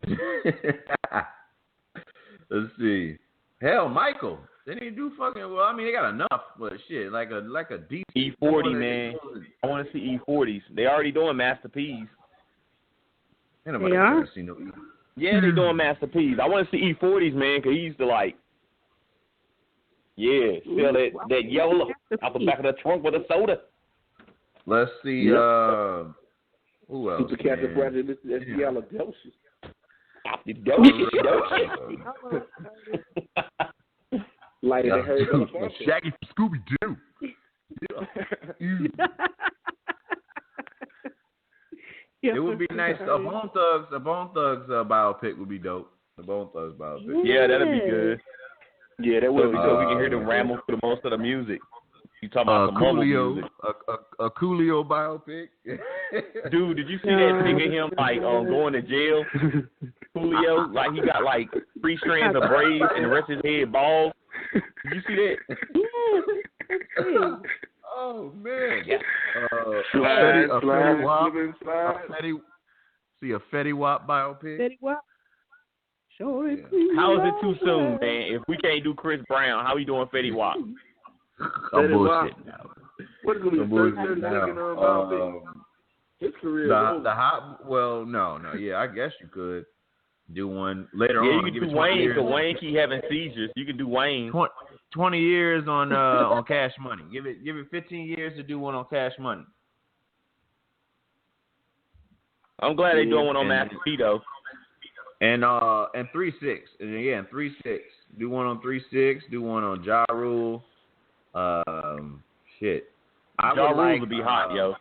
Let's see. Hell, Michael. They didn't do fucking well. I mean, they got enough, but shit, like a decent E40, man. I want to see E40s. They already doing Master P's. Ain't nobody trying to see no. Yeah, they doing Master P's. I want to see E40s, man, because he used to sell that YOLO out the back of the trunk with a soda. Let's see. Who else? Super Captain Bradley, that's yellow doses. Like they heard Shaggy from Scooby Doo. It would be nice. A Bone Thugs biopic would be dope. The Bone Thugs biopic. Yeah, that'd be good. Yeah, that would be good. We can hear them ramble for the most of the music. You talking about the mumble music? A Coolio biopic. Dude, did you see that thing of him going to jail? Coolio, like he got 3 strands of braids and the rest of his head bald. Did you see that? Oh man! Yeah. See a Fetty Wap biopic. Fetty Wap. Sure. Yeah. How is it too soon, man? If we can't do Chris Brown, how we doing Fetty Wap? I'm bullshit now. What's gonna be the his career? No. Yeah, I guess you could do one later on. Yeah, you can do Wayne because Wayne keep having seizures. You can do Wayne. 20 years on Cash Money. Give it 15 years to do one on Cash Money. I'm glad they're doing one on Master P though. And 3-6. And 3-6. Do one on 3-6. Do one on Ja Rule. Shit. Ja Rule would be hot, yo.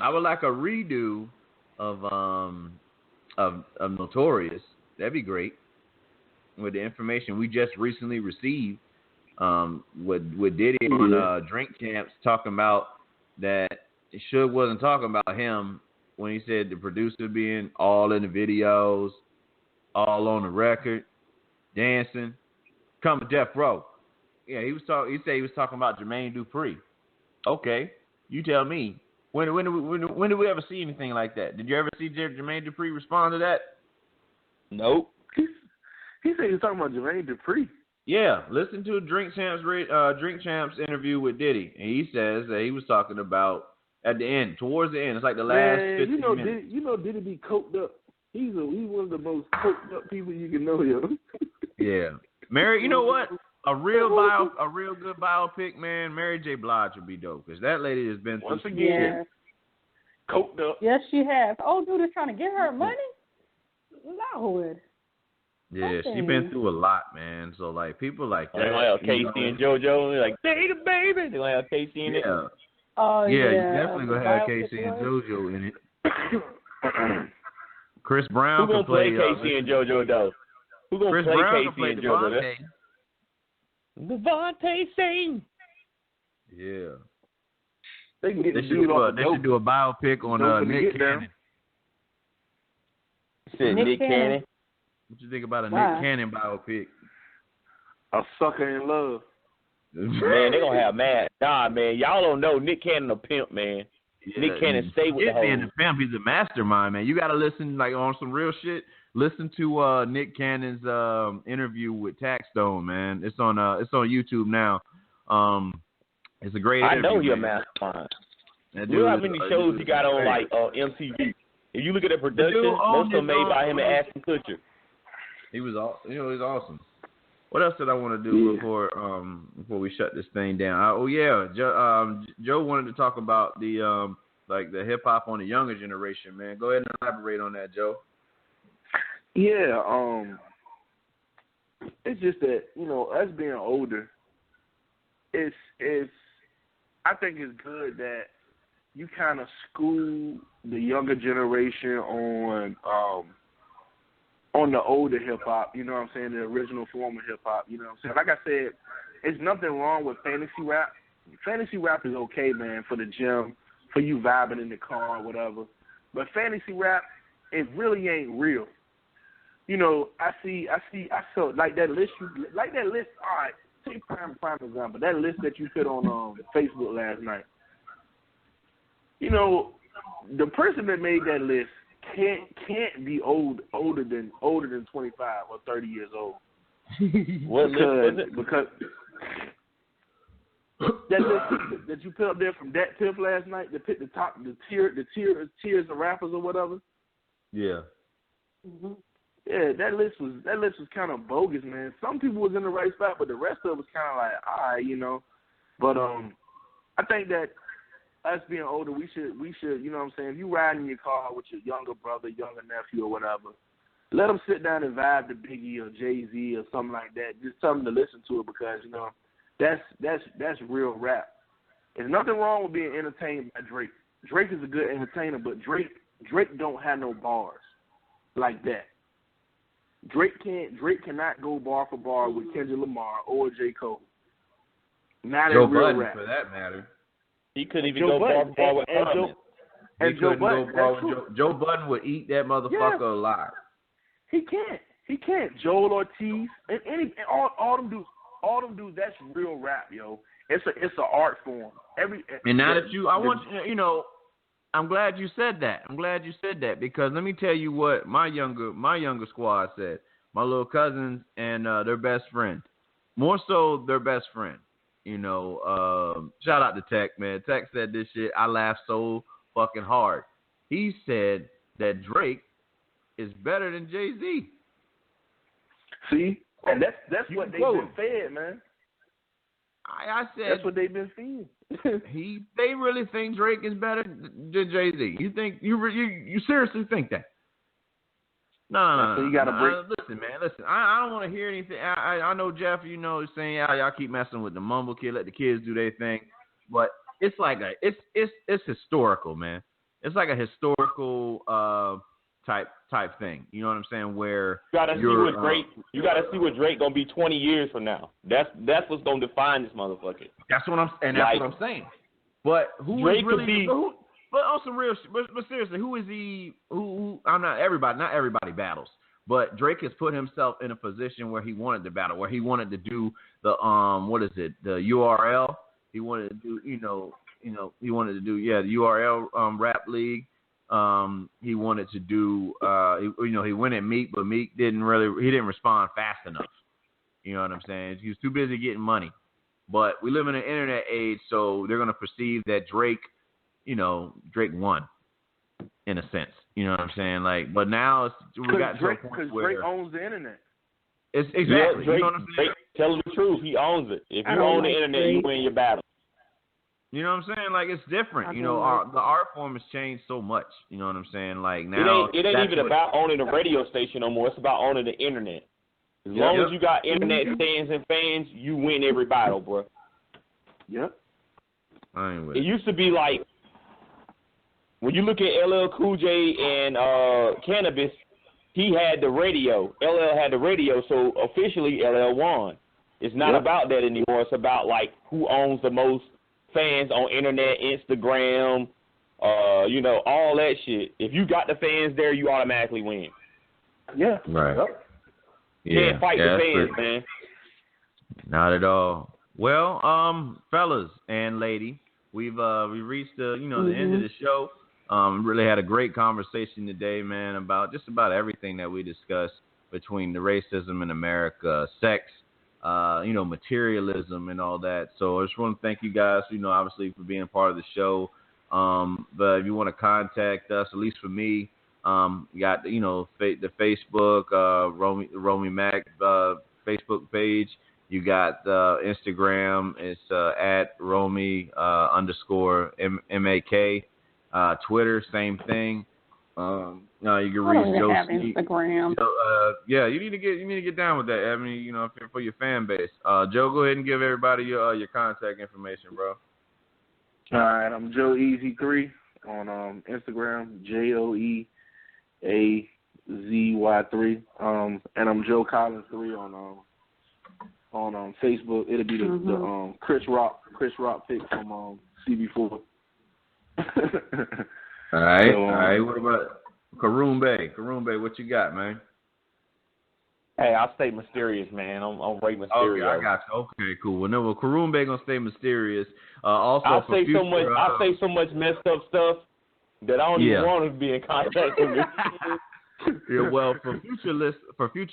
I would like a redo of Notorious. That'd be great. With the information we just recently received, with Diddy on Drink Champs talking about that Suge wasn't talking about him when he said the producer being all in the videos, all on the record, dancing, come to Death Row. Yeah, he said he was talking about Jermaine Dupri. Okay, you tell me. When did we ever see anything like that? Did you ever see Jermaine Dupri respond to that? Nope. He said he was talking about Jermaine Dupri. Yeah, listen to Drink Champs interview with Diddy, and he says that he was talking about at the end, towards the end. It's like the last 15 minutes. Diddy be coked up. He's one of the most coked up people you can know, yo. Yeah, Mary. You know what? A real good biopic, man. Mary J. Blige would be dope because that lady has been once again coked up. Yes, she has. Oh, dude is trying to get her money. Lord. Yeah, she been through a lot, man. So like people like that. They're gonna have Casey and JoJo, and like Data Baby. They're gonna have Casey in it. Oh yeah, yeah. you definitely gonna have Casey and JoJo in it. Chris Brown Who gonna play play Casey and JoJo though? Who gonna Chris play Brown Casey play and JoJo? Devontae Singh. Yeah. They can get They the dude off the should do a biopic on Nick Cannon. Said Nick Cannon. What you think about a Wow. Nick Cannon biopic? A sucker in love. Man, they gonna have mad. Nah, man, y'all don't know Nick Cannon a pimp, man. Yeah, Nick Cannon stay with the he's being hoes. the pimp. He's a mastermind, man. You gotta listen like on some real shit. Listen to Nick Cannon's interview with Taxstone, man. It's on YouTube now. It's a great interview. I know you're a man. mastermind. You know how many shows he got on like MTV? If you look at the production, most of them made by him and Ashton Kutcher. He was awesome. What else did I want to do before we shut this thing down? Joe wanted to talk about the the hip hop on the younger generation, man. Go ahead and elaborate on that, Joe. Yeah, it's just that, us being older, it's I think it's good that you kind of school the younger generation on the older hip hop, you know what I'm saying, the original form of hip hop, you know what I'm saying. Like I said, there's nothing wrong with fantasy rap. Fantasy rap is okay, man, for the gym, for you vibing in the car or whatever. But fantasy rap, it really ain't real. I saw like that list. All right, take prime example. That list that you put on Facebook last night. The person that made that list can't be older than 25 or 30 years old. What list was it? Because that list that you put up there from that tip last night, that picked the tiers of rappers or whatever. Yeah. Mm-hmm. Yeah, that list was kind of bogus, man. Some people was in the right spot, but the rest of it was kind of like, all right, But I think that us being older, we should, you know what I'm saying, if you ride in your car with your younger brother, younger nephew or whatever, let them sit down and vibe to Biggie or Jay-Z or something like that. Just tell them to listen to it because, that's real rap. There's nothing wrong with being entertained by Drake. Drake is a good entertainer, but Drake don't have no bars like that. Drake cannot go bar for bar with Kendrick Lamar or J. Cole. Not Joe in real Budden, rap. for that matter. He couldn't even go bar for bar with Joe Budden would eat that motherfucker alive. He can't. Joel Ortiz and all them dudes. That's real rap, yo. It's an art form. I'm glad you said that because let me tell you what my younger squad said. My little cousins and their best friend, more so their best friend. Shout out to Tech, man. Tech said this shit. I laughed so fucking hard. He said that Drake is better than Jay-Z. See, and that's what they've been fed, man. I said that's what they've been feeding. They really think Drake is better than Jay-Z. You think you seriously think that? No. So you got to break. Listen, man. Listen. I don't want to hear anything. I know Jeff. Saying y'all keep messing with the mumble kid. Let the kids do their thing. But it's like it's historical, man. It's like a historical type thing. You know what I'm saying? Where you gotta see what Drake gonna be 20 years from now. That's what's gonna define this motherfucker. That's what I'm saying. But who Drake is really? could be, but on some real shit. But seriously, who is he? Who? I'm not everybody. Not everybody battles. But Drake has put himself in a position where he wanted to battle, where he wanted to do the the URL. He wanted to do he wanted to do the URL rap league. He wanted to do he went at Meek, but Meek didn't respond fast enough. You know what I'm saying? He was too busy getting money. But we live in an internet age, so they're gonna perceive that Drake won in a sense. You know what I'm saying? Like, but now we got Drake, to a point where Drake owns the internet. It's exactly. Yeah, Drake, you know what I'm saying? Tell the truth. He owns it. If you own the internet, you win your battle. You know what I'm saying? Like, it's different. The art form has changed so much. You know what I'm saying? Like, now it ain't even about owning a radio station no more. It's about owning the internet. As long as you got internet stands and fans, you win every battle, bro. Yep. I ain't with It used to be like, when you look at LL Cool J and Cannabis, he had the radio. LL had the radio, so officially LL won. It's not about that anymore. It's about, like, who owns the most fans on internet, Instagram, all that shit. If you got the fans there, you automatically win. Yeah. Right. Yep. Can't fight the fans, man. Not at all. Well, fellas and lady, we reached the the end of the show. Really had a great conversation today, man, about just about everything that we discussed between the racism in America, sex, materialism and all that. So I just want to thank you guys, obviously for being part of the show. But if you want to contact us, at least for me, you got, the Facebook, Romey-Mak, Facebook page. You got Instagram. It's at Romey _MAK. Twitter, same thing. You can reach Joe Sneak. Instagram. You need to get down with that. I mean, for your fan base. Joe, go ahead and give everybody your contact information, bro. All right, I'm Joe Easy3 on Instagram, JoeAZY3, and I'm Joe Collins3 on Facebook. It'll be the Chris Rock pick from CB4. All right. What about Karoon Bay? Karoon Bay, what you got, man? Hey, I'll stay mysterious, man. I'm Ray Mysterio. Okay, I got you. Okay, cool. Well, Karoon Bay gonna stay mysterious. Also, I say so much messed up stuff that I don't even want to be in contact with me. Yeah, well, for future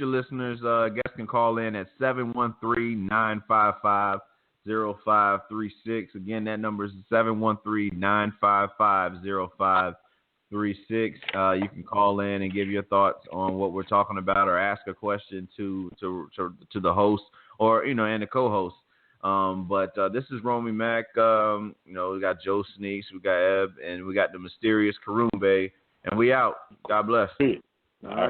listeners, guests can call in at 713-955-0536. Again, that number is 713-955-0536. You can call in and give your thoughts on what we're talking about, or ask a question to the host, or and the co-host. But this is Romey-Mak. We got Joe Sneaks, we got Eb, and we got the mysterious Karoon Bay, and we out. God bless. All right.